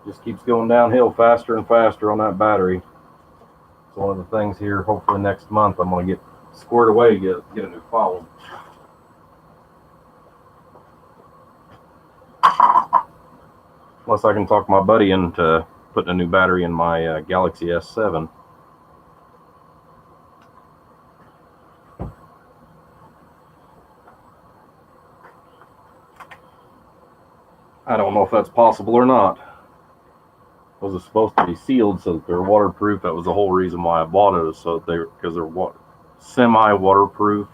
Just keeps going downhill faster and faster on that battery. It's one of the things here. Hopefully next month I'm going to get squared away, get a new phone. Unless I can talk my buddy into putting a new battery in my Galaxy S7. I don't know if that's possible or not. Those are supposed to be sealed so that they're waterproof. That was the whole reason why I bought it, so that because they're semi-waterproof.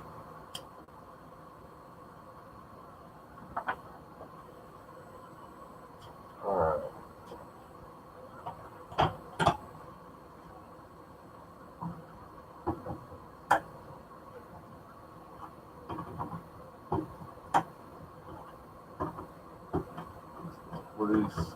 All right. Release.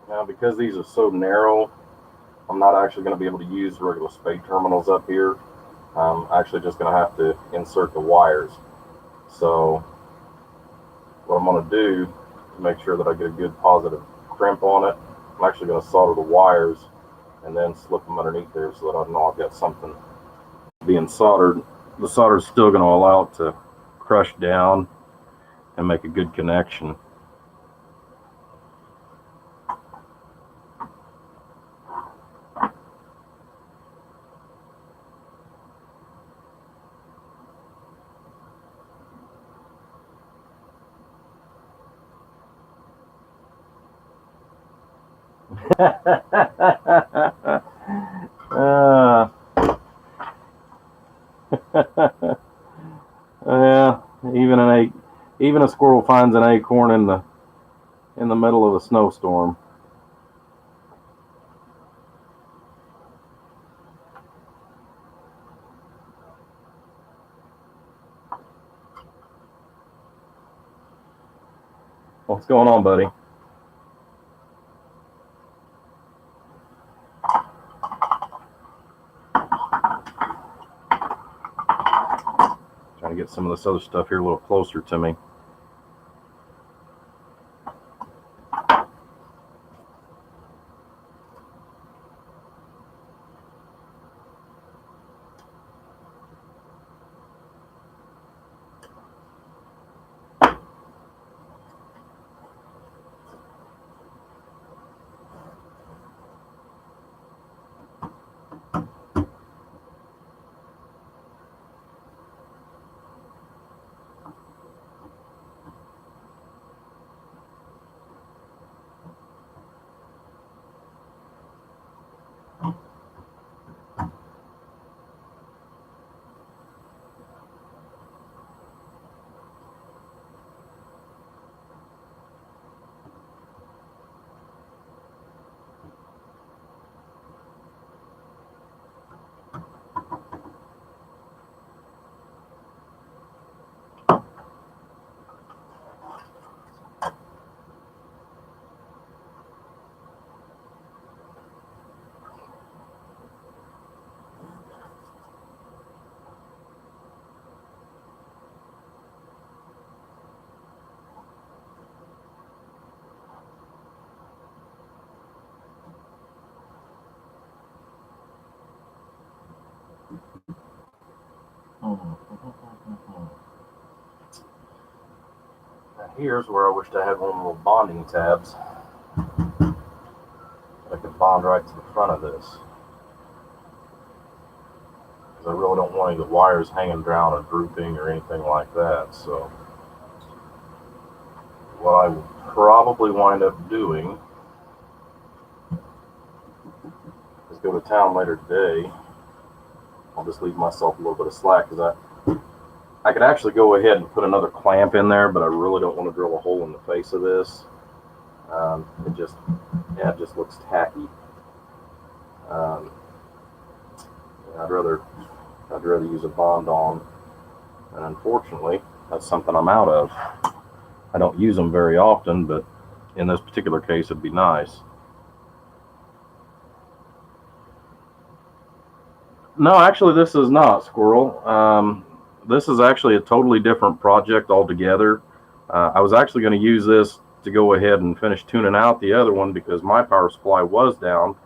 Now, because these are so narrow, I'm not actually going to be able to use regular spade terminals up here. I'm actually just going to have to insert the wires. So what I'm going to do to make sure that I get a good positive crimp on it, I'm actually going to solder the wires and then slip them underneath there so that I know I've got something being soldered. The solder is still going to allow it to crush down and make a good connection. uh, yeah, even a squirrel finds an acorn in the middle of a snowstorm. What's going on, buddy? Trying to get some of this other stuff here a little closer to me. Now here's where I wished I had one of the little bonding tabs. I could bond right to the front of this. Because I really don't want any of the wires hanging down or drooping or anything like that. So what I will probably wind up doing is go to town later today. I'll just leave myself a little bit of slack because I could actually go ahead and put another clamp in there, but I really don't want to drill a hole in the face of this. It just looks tacky. I'd rather use a bond-on, and unfortunately, that's something I'm out of. I don't use them very often, but in this particular case, it'd be nice. No, actually, this is not Squirrel. This is actually a totally different project altogether. I was actually going to use this to go ahead and finish tuning out the other one because my power supply was down.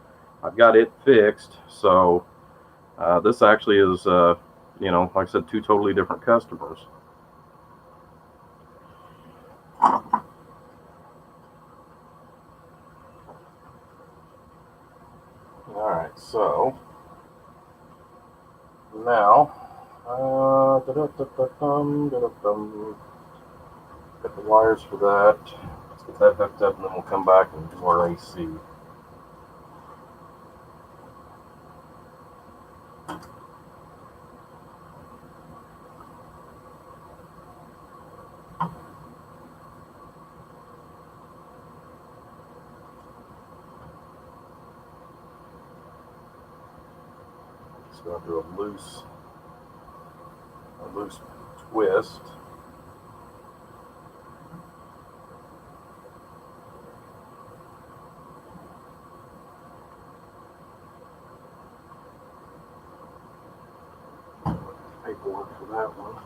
I've got it fixed, so this actually is, like I said, two totally different customers. All right, so now, got the wires for that. Let's get that hooked up, and then we'll come back and do our AC. Just going to do a loose twist. Paperwork for that one.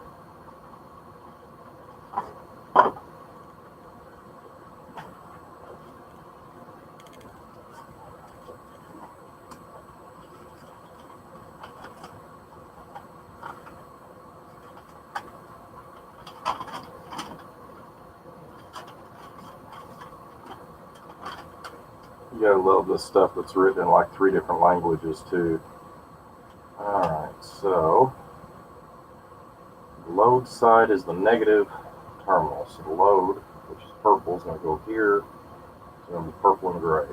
You gotta love this stuff that's written in like 3 different languages too. Alright, so the load side is the negative terminal. So the load, which is purple, is going to go here. It's going to be purple and gray.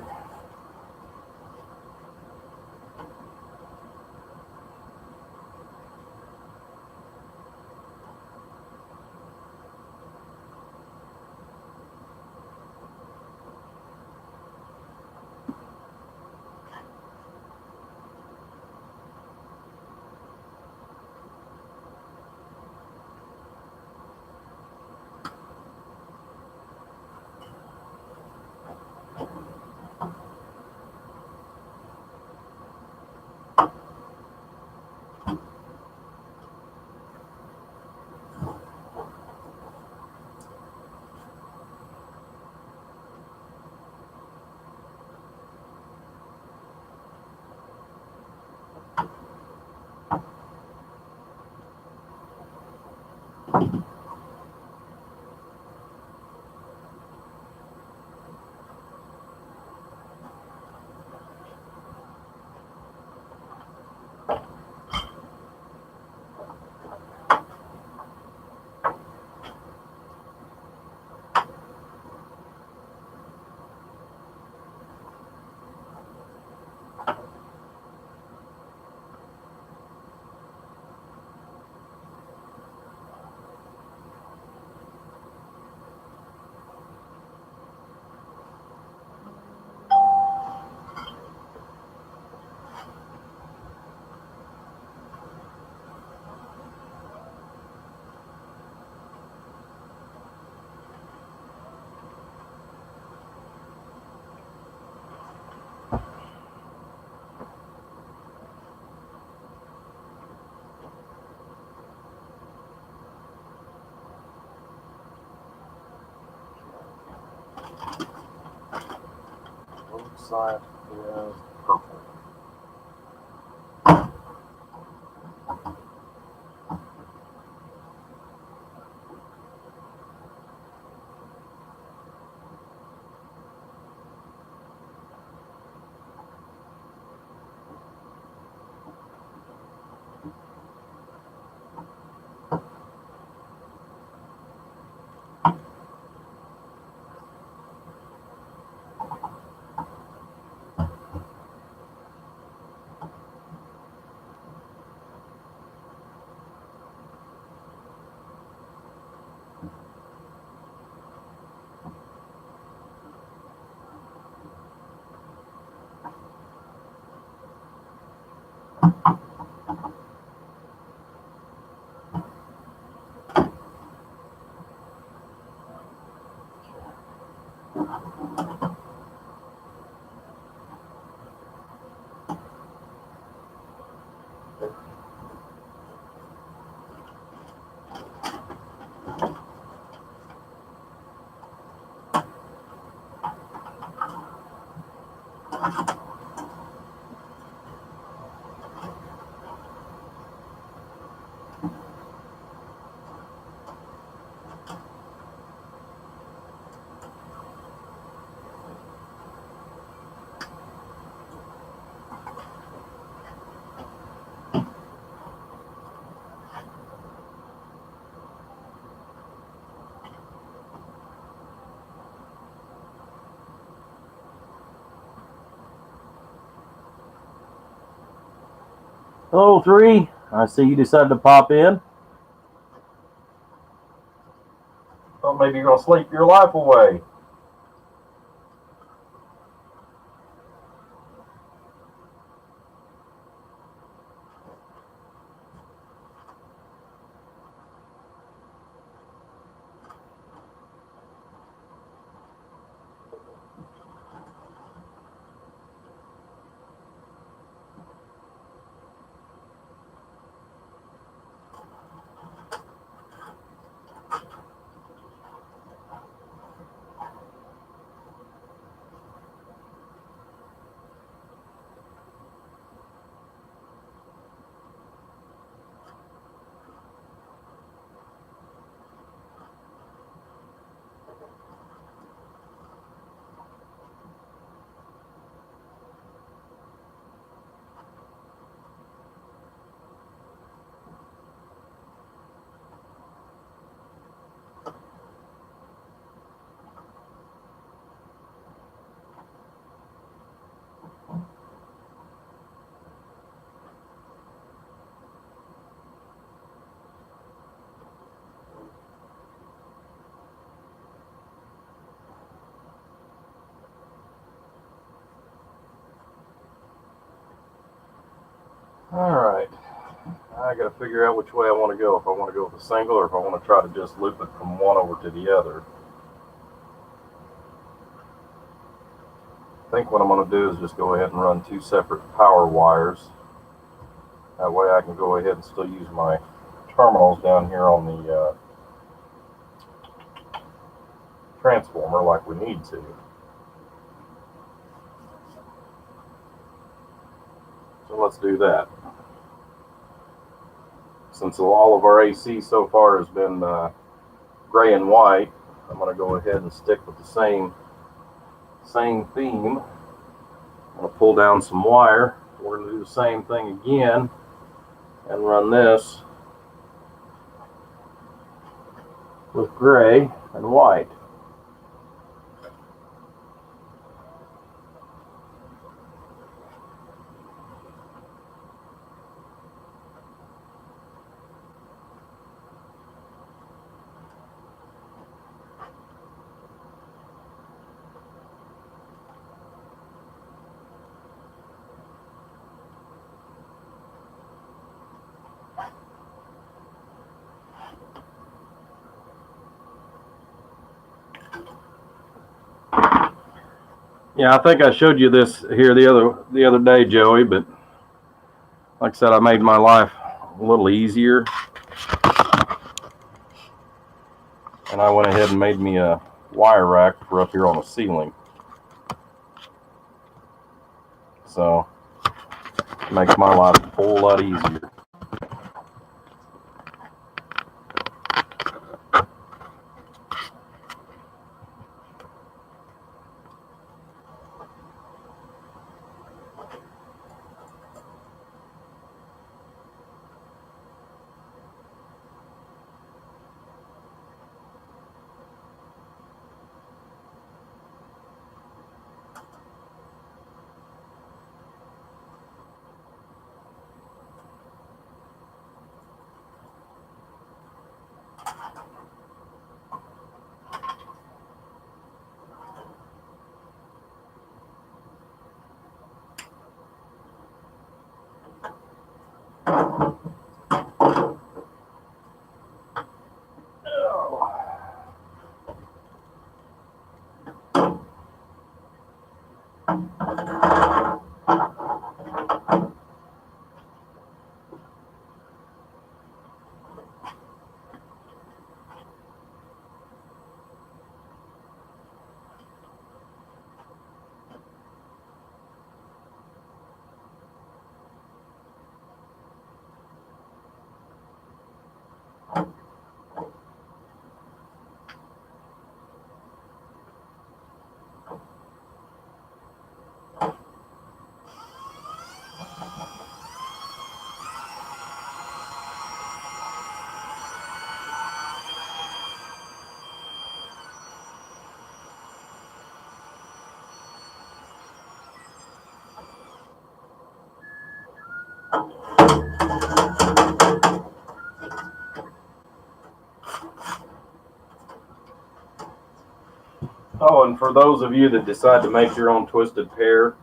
side is purple. Hello, 3. I see you decided to pop in. Well, maybe you're going to sleep your life away. All right. I got to figure out which way I want to go. If I want to go with a single or if I want to try to just loop it from one over to the other. I think what I'm going to do is just go ahead and run 2 separate power wires. That way I can go ahead and still use my terminals down here on the transformer like we need to. So let's do that. Since all of our AC so far has been gray and white, I'm going to go ahead and stick with the same theme. I'm going to pull down some wire. We're going to do the same thing again and run this with gray and white. Yeah, I think I showed you this here the other day, Joey, but like I said, I made my life a little easier. And I went ahead and made me a wire rack for up here on the ceiling. So it makes my life a whole lot easier. Oh, and for those of you that decide to make your own twisted pair,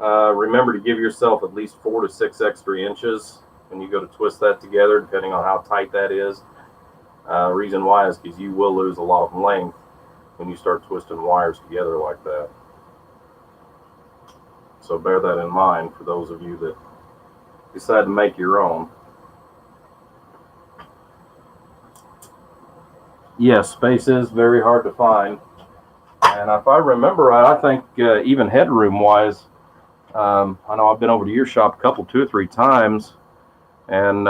remember to give yourself at least 4 to 6 extra inches when you go to twist that together, depending on how tight that is. Reason why is because you will lose a lot of length when you start twisting wires together like that. So bear that in mind for those of you that decide to make your own. Yes, space is very hard to find. And if I remember right, I think even headroom wise, I know I've been over to your shop two or three times, and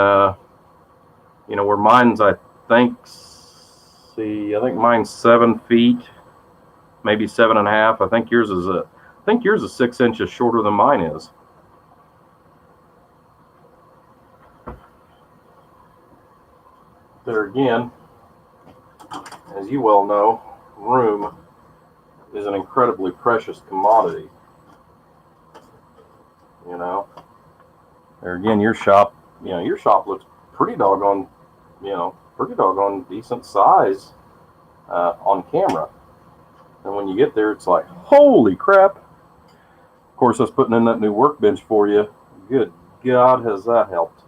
you know, where mine's, I think mine's 7 feet, maybe 7.5. I think yours is 6 inches shorter than mine is. There again, as you well know, room is an incredibly precious commodity. You know, there again, your shop looks pretty doggone, decent size on camera. And when you get there, it's like, holy crap. Of course, us putting in that new workbench for you, good God, has that helped.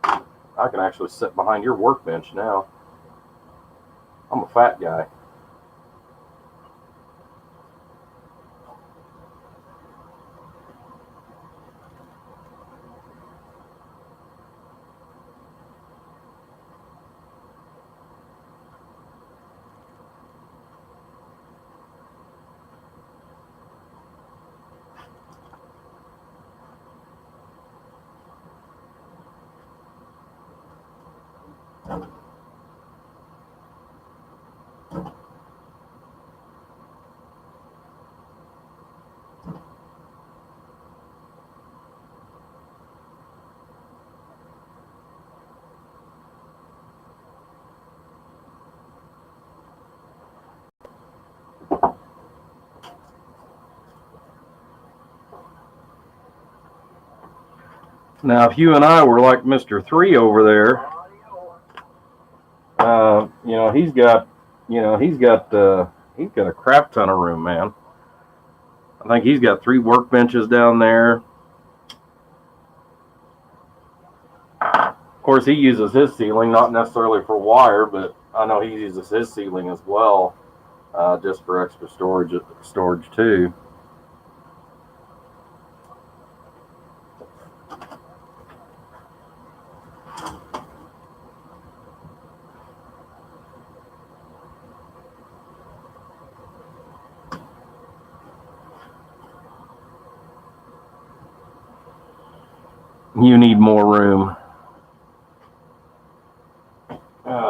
I can actually sit behind your workbench now. I'm a fat guy. Now, if you and I were like Mr. 3 over there, he's got a crap ton of room, man. I think he's got 3 workbenches down there. Of course, he uses his ceiling, not necessarily for wire, but I know he uses his ceiling as well, just for extra storage too. You need more room.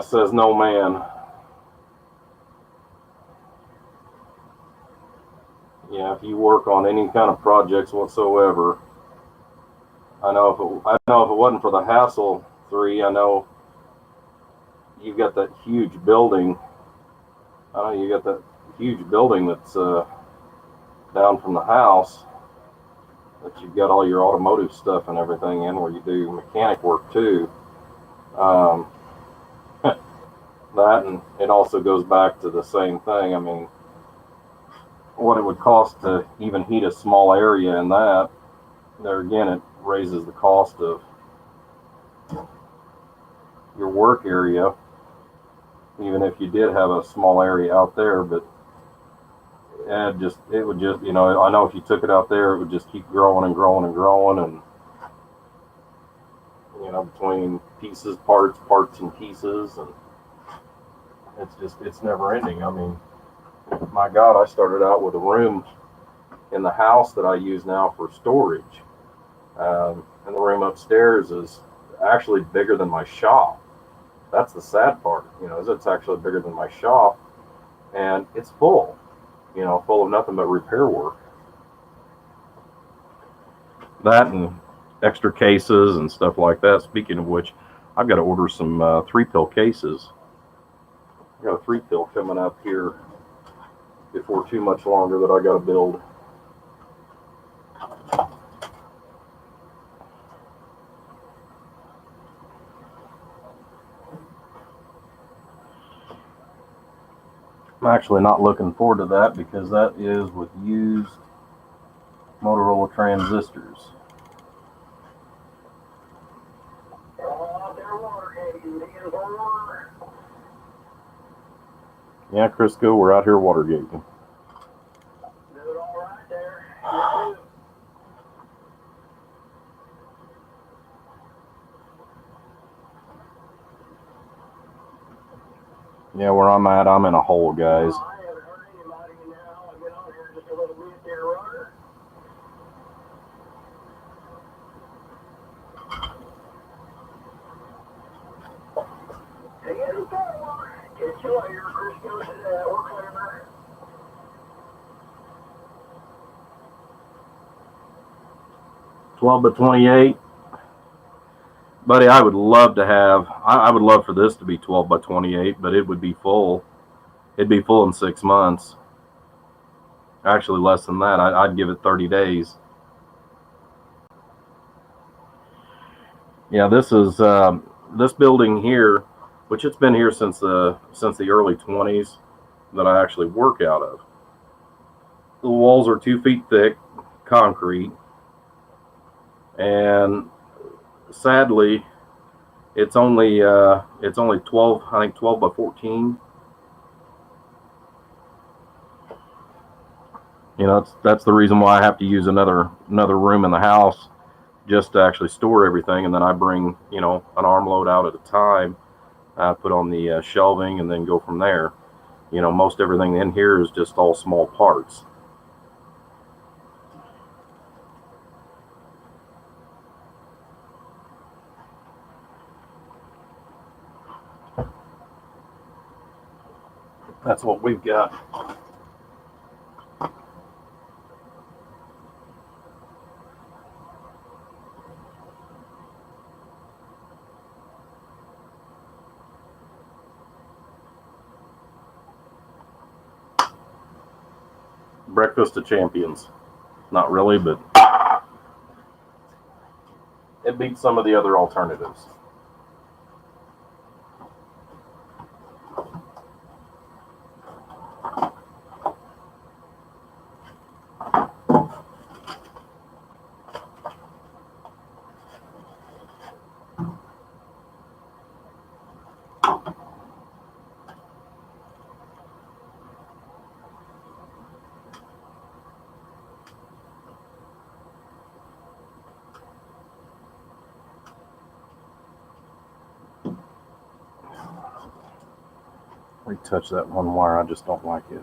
Says no man. Yeah, if you work on any kind of projects whatsoever, I know if it wasn't for the hassle 3, I know you've got that huge building. I know you got that huge building that's down from the house that you've got all your automotive stuff and everything in, where you do mechanic work too. That, and it also goes back to the same thing. I mean, what it would cost to even heat a small area in that, there again, it raises the cost of your work area, even if you did have a small area out there. But it would just, you know, I know if you took it out there, it would just keep growing and growing and growing, and you know, between pieces, parts and pieces, and it's never ending. I mean, my God, I started out with a room in the house that I use now for storage, and the room upstairs is actually bigger than my shop. That's the sad part, you know, is it's actually bigger than my shop, and it's full, you know, full of nothing but repair work. That and extra cases and stuff like that. Speaking of which, I've got to order some 3-pill cases. I got a 3-pill coming up here before too much longer that I got to build. I'm actually not looking forward to that, because that is with used Motorola transistors. Yeah, Crisco, we're out here watergating. Yeah, where I'm at, I'm in a hole, guys. I haven't heard anybody now. I've been on here just a little bit there, Roger. Hey, any problem? Get you later, Crisco said that. We're clever. $12 by 28. Buddy, I would love to have, I would love for this to be 12 by 28, but it would be full. It'd be full in 6 months. Actually, less than that. I'd give it 30 days. Yeah, this is this building here, which it's been here since the early 20s, that I actually work out of. The walls are 2 feet thick, concrete, and sadly, it's only 12, I think 12 by 14. You know, that's the reason why I have to use another room in the house, just to actually store everything, and then I bring, you know, an armload out at a time, put on the shelving, and then go from there. You know, most everything in here is just all small parts. That's what we've got. Breakfast of champions. Not really, but it beats some of the other alternatives. Retouch that one wire, I just don't like it.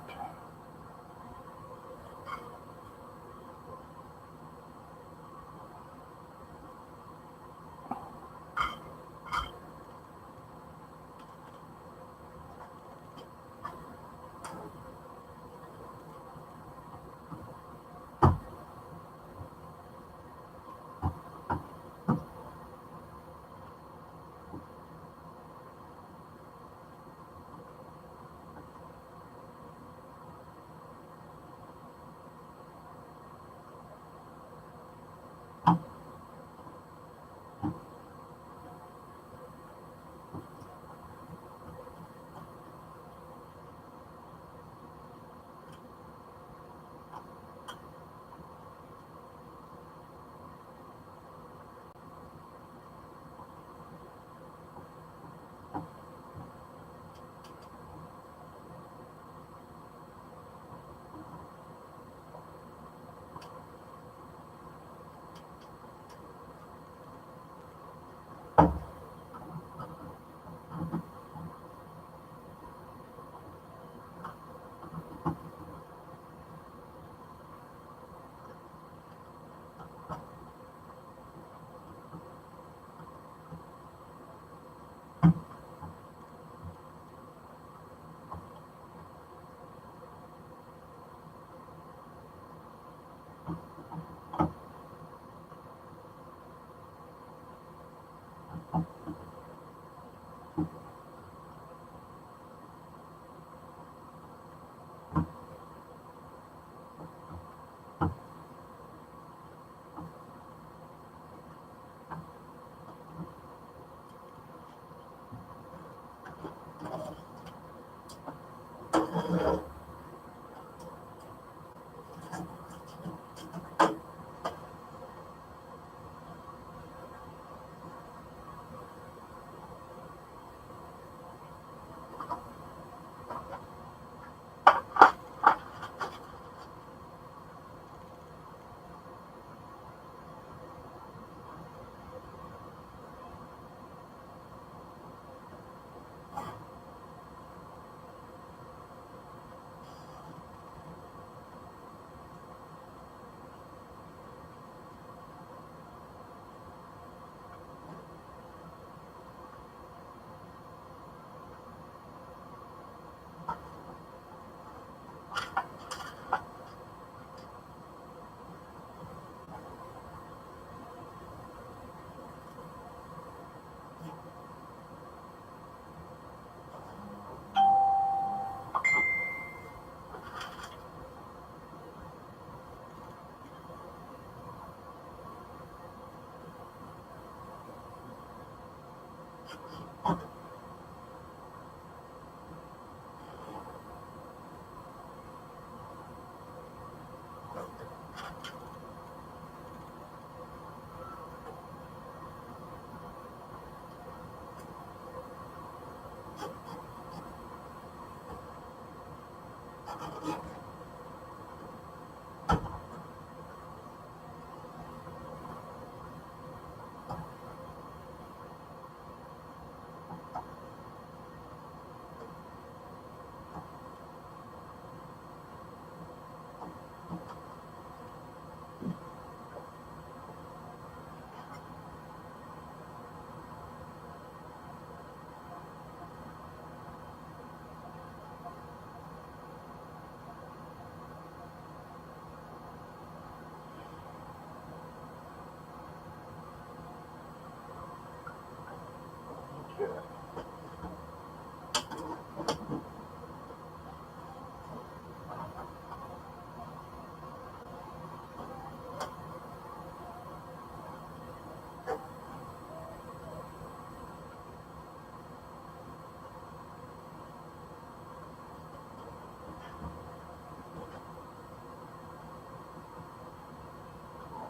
Okay.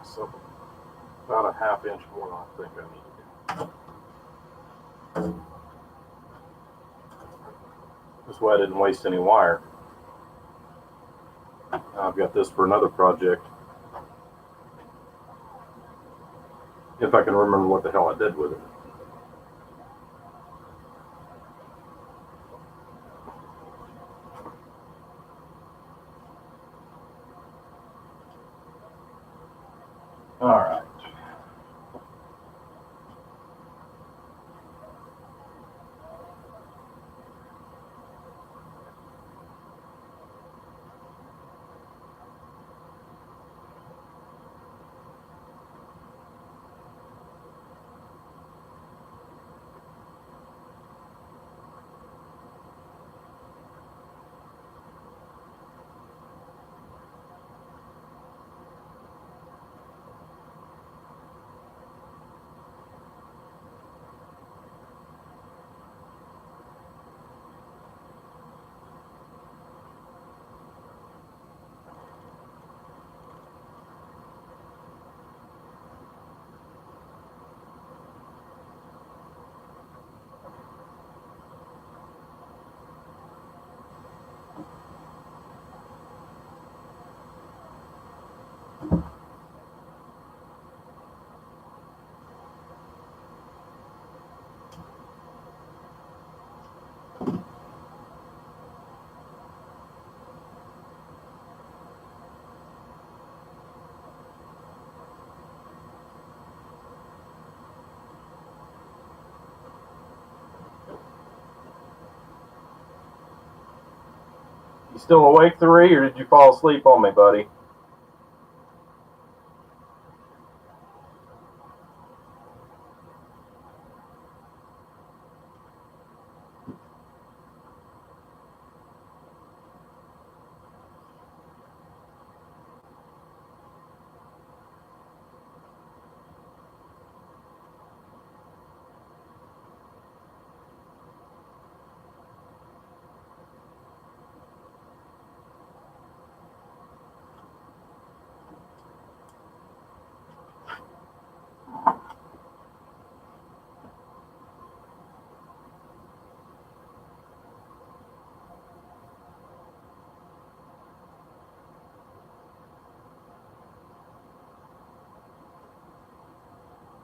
So about a ½ inch more than I think I need. This way I didn't waste any wire. I've got this for another project. If I can remember what the hell I did with it. All right. You still awake, 3, or did you fall asleep on me, buddy?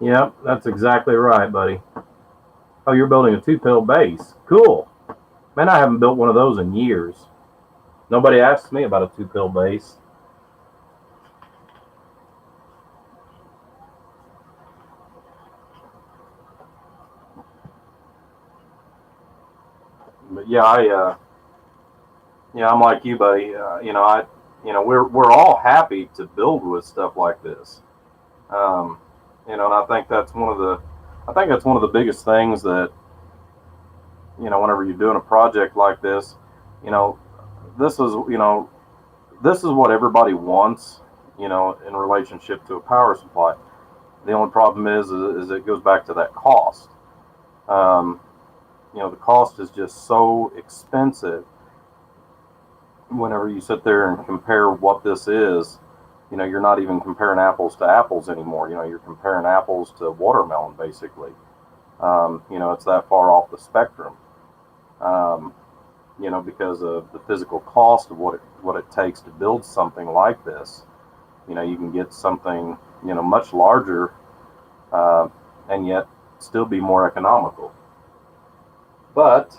Yep, that's exactly right, buddy. Oh, you're building a 2-pill base. Cool. Man, I haven't built one of those in years. Nobody asks me about a 2-pill base. But yeah, I'm like you, buddy. We're all happy to build with stuff like this. And I think that's one of the biggest things that, whenever you're doing a project like this, you know, this is, this is what everybody wants, in relationship to a power supply. The only problem is it goes back to that cost. The cost is just so expensive whenever you sit there and compare what this is. You're not even comparing apples to apples anymore. You're comparing apples to watermelon, basically. It's that far off the spectrum. Because of the physical cost of what it takes to build something like this. You can get something, much larger, and yet still be more economical. But,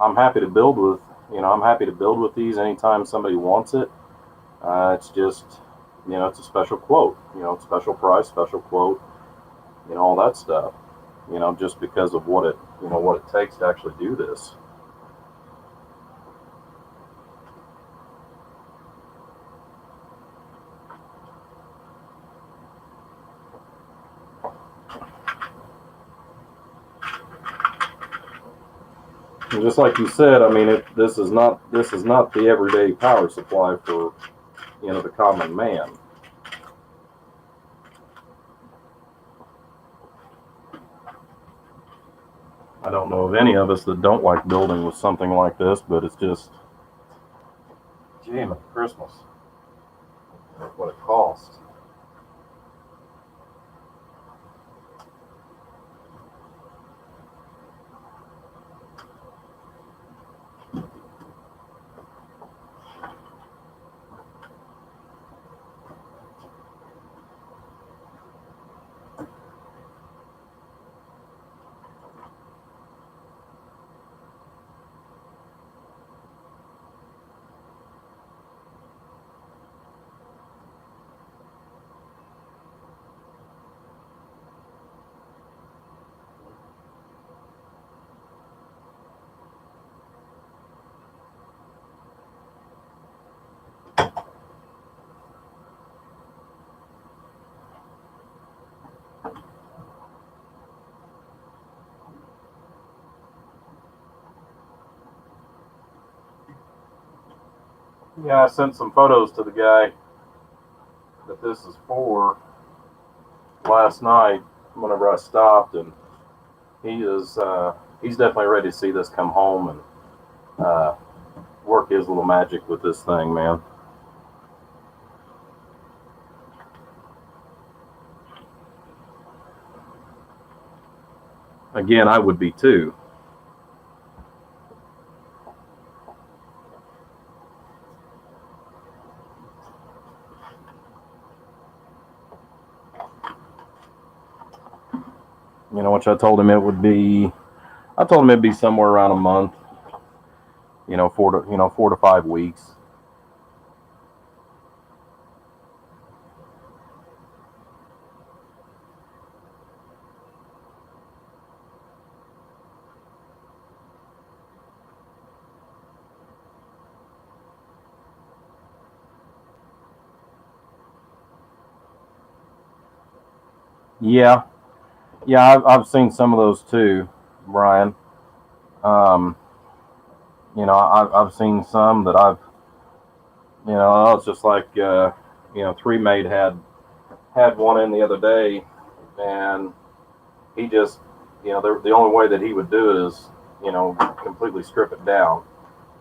I'm happy to build with, these anytime somebody wants it. It's just, it's a special quote, special price, special quote, all that stuff, just because of what it takes to actually do this. And just like you said, I mean, this is not the everyday power supply for, the common man. I don't know of any of us that don't like building with something like this, but it's just, gee, Christmas, what it costs. Yeah, I sent some photos to the guy that this is for last night whenever I stopped, and he's definitely ready to see this come home and work his little magic with this thing, man. Again, I would be too. Which I told him it'd be somewhere around a month. 4 to 5 weeks. Yeah, I've seen some of those too, Brian. I've seen some that it's just like, 3Mate had one in the other day, and he just, the only way that he would do it is, completely strip it down.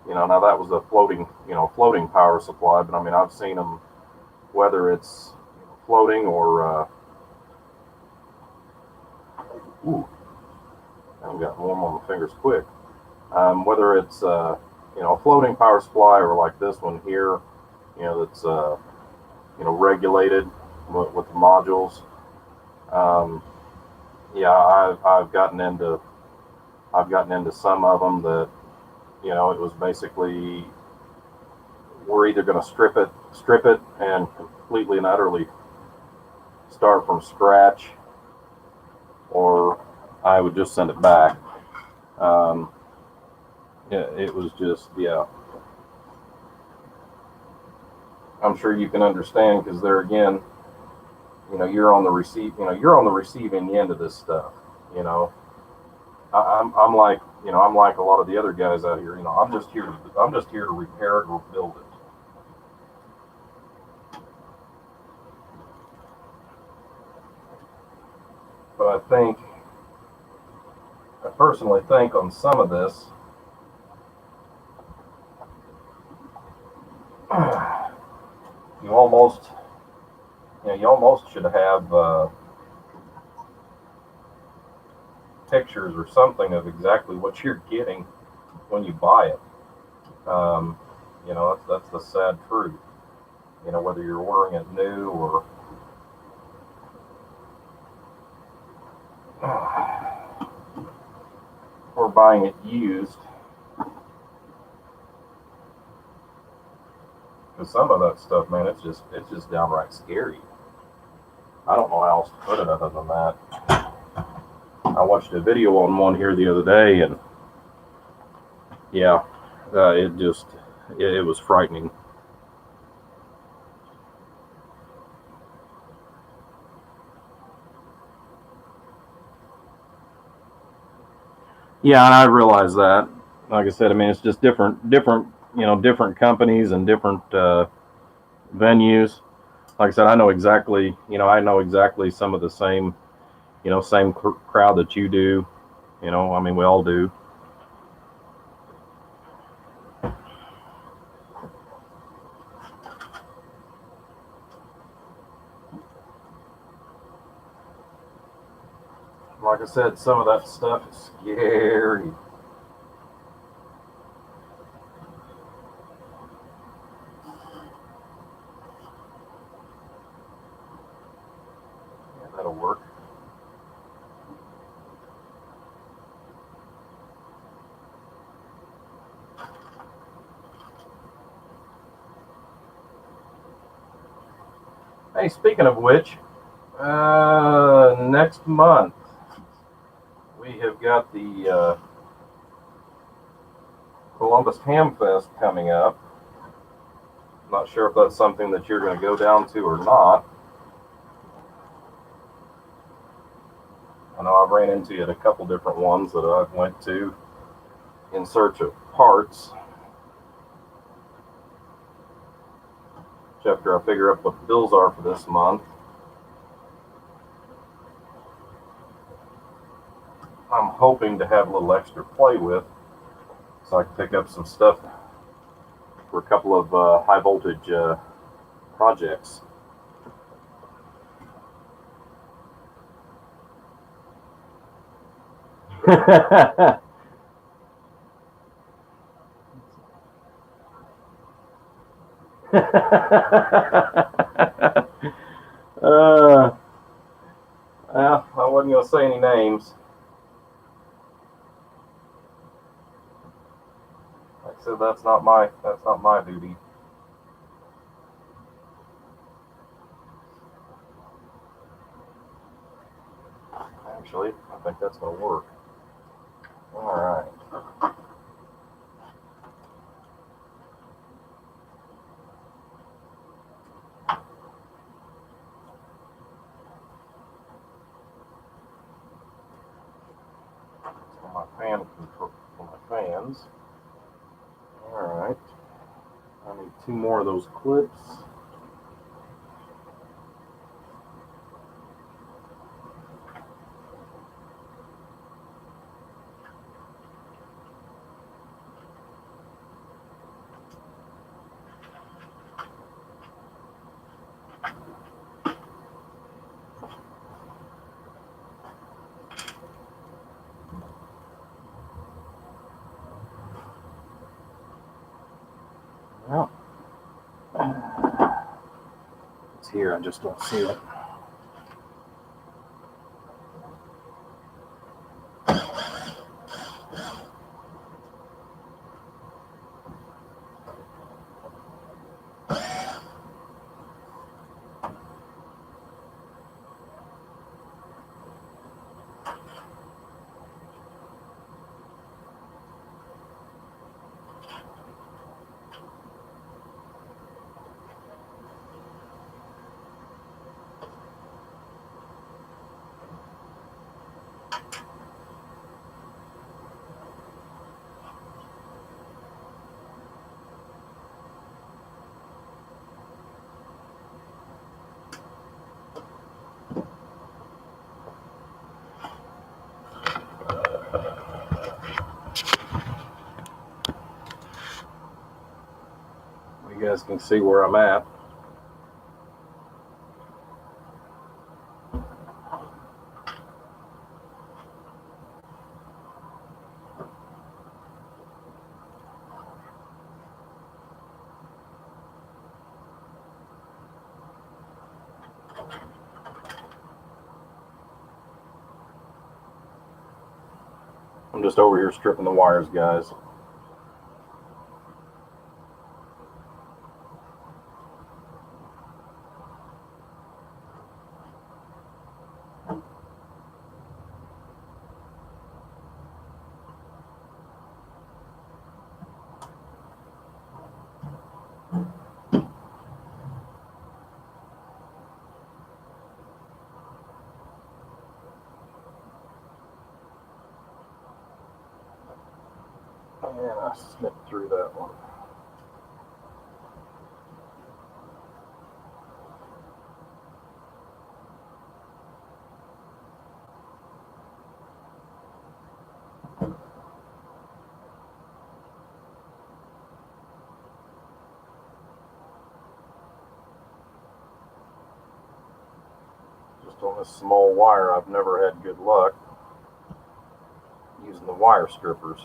Now that was a floating power supply, but I mean, I've seen them, whether it's floating or, I've got warm on the fingers quick. Whether it's a floating power supply or like this one here, that's regulated with the modules. I've gotten into some of them that it was basically, we're either going to strip it and completely and utterly start from scratch, or I would just send it back. It was just, I'm sure you can understand, because there again, you're on the receiving end of this stuff. I'm like a lot of the other guys out here. I'm just here to repair it or build it. But I personally think on some of this, you almost should have pictures or something of exactly what you're getting when you buy it. That's the sad truth. Whether you're ordering it new or buying it used, because some of that stuff, man, it's just downright scary. I don't know how else to put it other than that. I watched a video on one here the other day, and yeah, it was frightening. Yeah, and I realize that. Like I said, I mean, it's just different companies and different venues. Like I said, I know exactly some of the same, same crowd that you do. I mean, we all do. Like I said, some of that stuff is scary. Yeah, that'll work. Hey, speaking of which, next month we have got the Columbus Ham Fest coming up. Not sure if that's something that you're going to go down to or not. I know I've ran into it at a couple different ones that I've went to in search of parts. After I figure out what the bills are for this month, I'm hoping to have a little extra play with, so I can pick up some stuff for a couple of high voltage projects. Well, I wasn't going to say any names. Like I said, that's not my duty. Actually, I think that's going to work. All right. My fan control for my fans. All right. I need 2 more of those clips. Well, it's here. I just don't see it. guys can see where I'm at. I'm just over here stripping the wires, guys. And I snipped through that one. Just on this small wire, I've never had good luck using the wire strippers.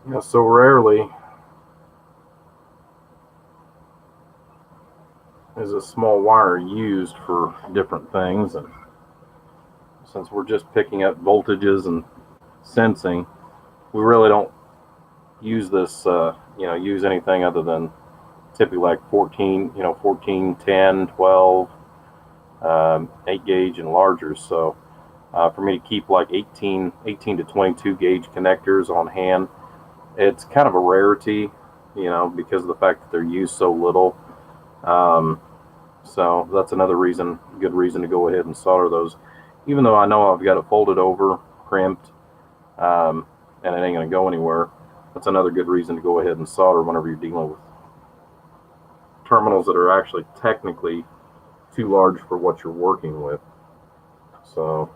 You know, so rarely is a small wire used for different things, and since we're just picking up voltages and sensing, we really don't use this, use anything other than typically like 14, 14, 10, 12, 8 gauge and larger. So for me to keep like 18 to 22 gauge connectors on hand, it's kind of a rarity, because of the fact that they're used so little. So that's another good reason to go ahead and solder those, even though I know I've got it folded over, crimped, and it ain't going to go anywhere. That's another good reason to go ahead and solder whenever you're dealing with terminals that are actually technically too large for what you're working with. So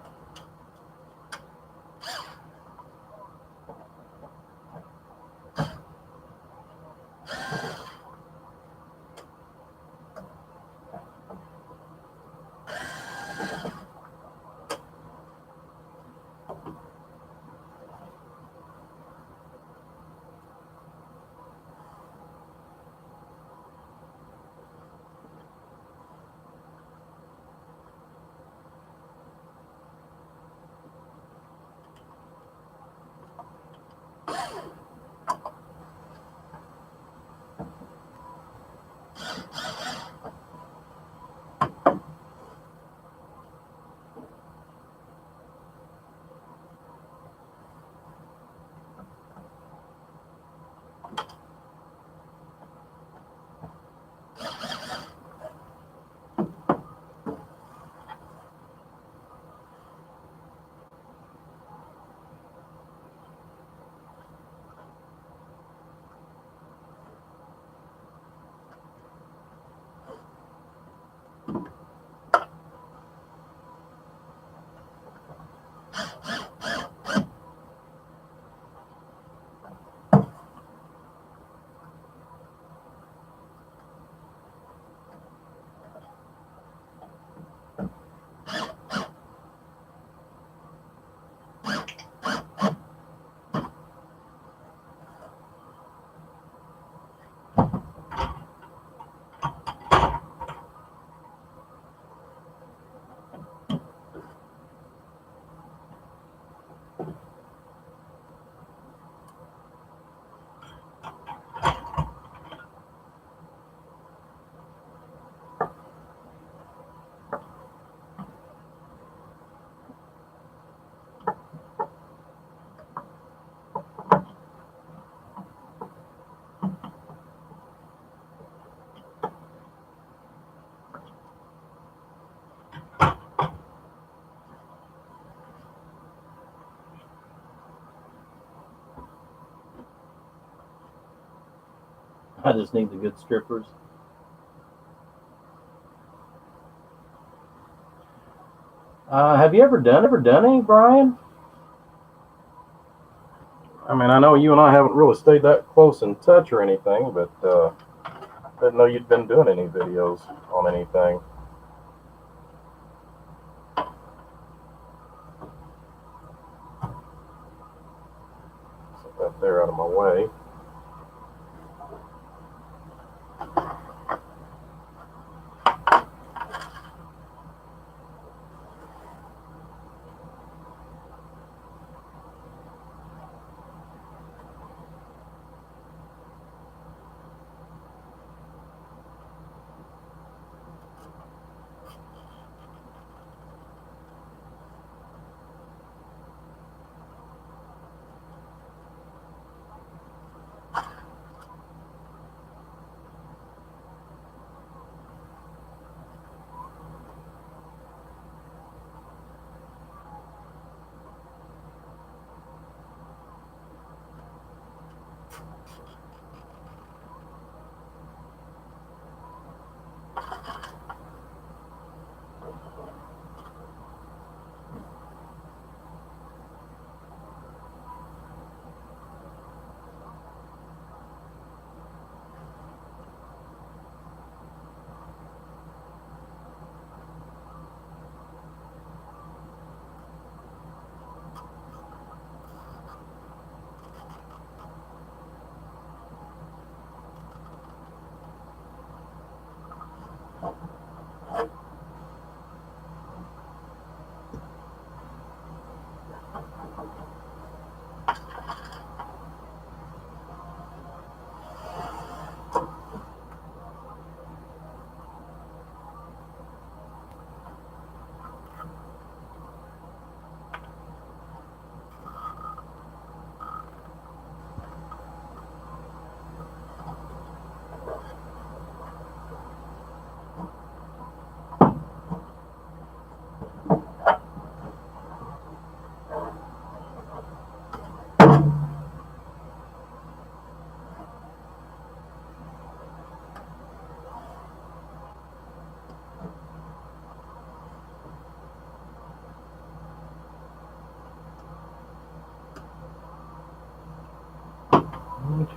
I just need the good strippers. Have you ever done any, Brian? I mean, I know you and I haven't really stayed that close in touch or anything, but didn't know you'd been doing any videos on anything. Set that there out of my way.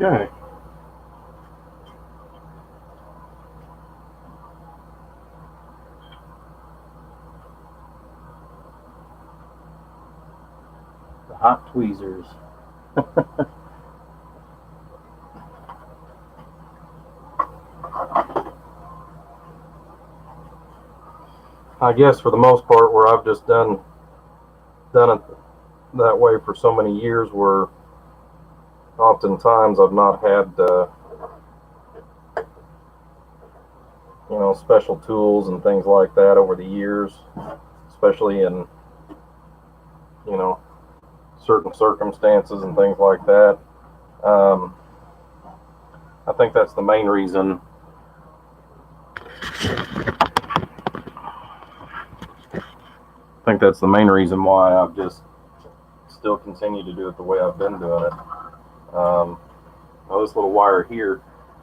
Okay. The hot tweezers. I guess for the most part, where I've just done it that way for so many years, where oftentimes I've not had special tools and things like that over the years, especially in certain circumstances and things like that. I think that's the main reason. I think that's the main reason why I've just still continued to do it the way I've been doing it. Now this little wire here,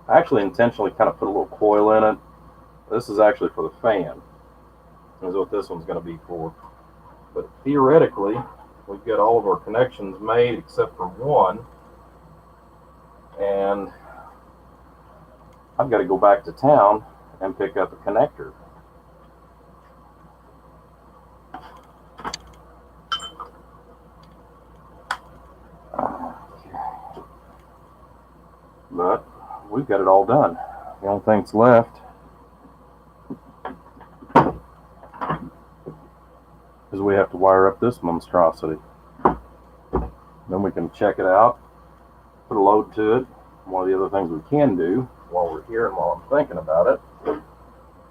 I actually intentionally kind of put a little coil in it. This is actually for the fan. Is what this one's going to be for. But theoretically, we've got all of our connections made except for one. And I've got to go back to town and pick up a connector. But we've got it all done. The only thing that's left is we have to wire up this monstrosity. Then we can check it out, put a load to it. One of the other things we can do while we're here and while I'm thinking about it,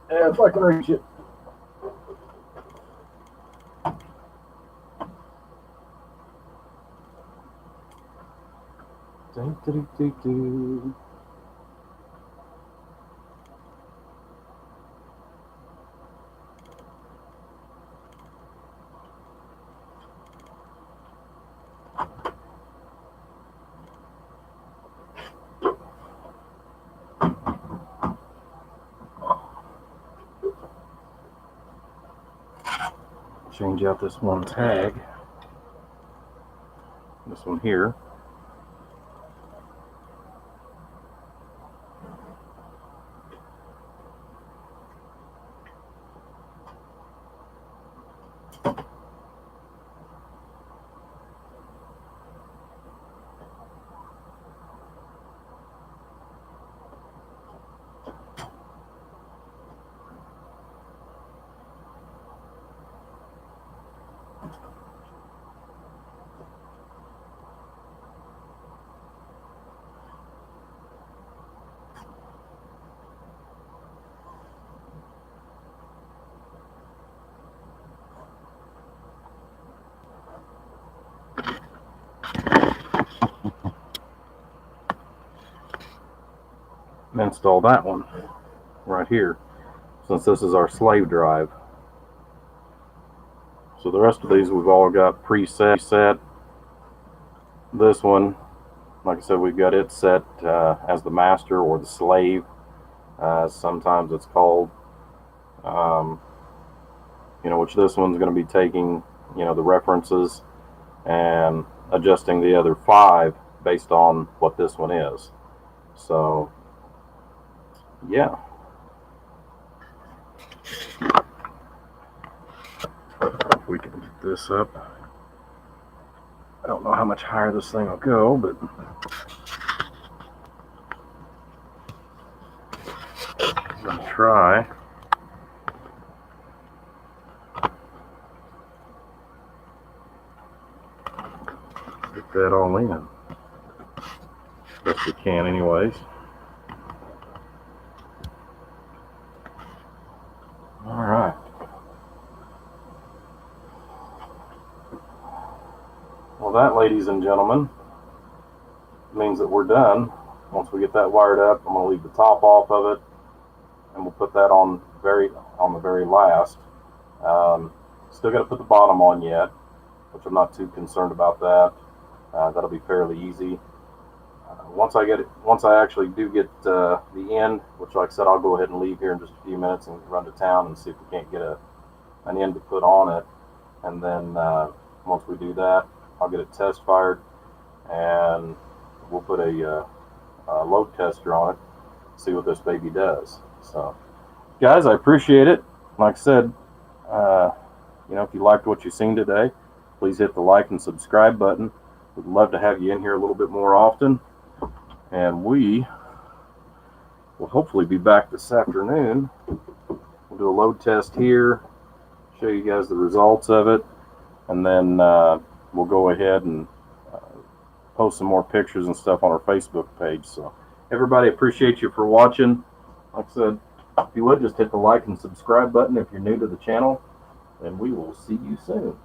and if I can reach it, change out this one tag. This one here. Install that one right here, since this is our slave drive. So the rest of these we've all got preset. This one, like I said, we've got it set as the master or the slave, sometimes it's called, which this one's going to be taking the references and adjusting the other 5 based on what this one is. So yeah. If we can get this up. I don't know how much higher this thing will go, but I'm going to try. Get that all in. Best we can anyways. Alright. Well, that, ladies and gentlemen, means that we're done. Once we get that wired up, I'm going to leave the top off of it, and we'll put that on the very last. Still got to put the bottom on yet, which I'm not too concerned about that. That'll be fairly easy. Once I actually do get the end, which, like I said, I'll go ahead and leave here in just a few minutes and run to town and see if we can't get an end to put on it. And then once we do that, I'll get it test fired, and we'll put a load tester on it, see what this baby does. So, guys, I appreciate it. Like I said, if you liked what you've seen today, please hit the like and subscribe button. We'd love to have you in here a little bit more often. And we will hopefully be back this afternoon. We'll do a load test here, show you guys the results of it, and then we'll go ahead and post some more pictures and stuff on our Facebook page. So everybody, appreciate you for watching. Like I said, if you would, just hit the like and subscribe button if you're new to the channel, and we will see you soon.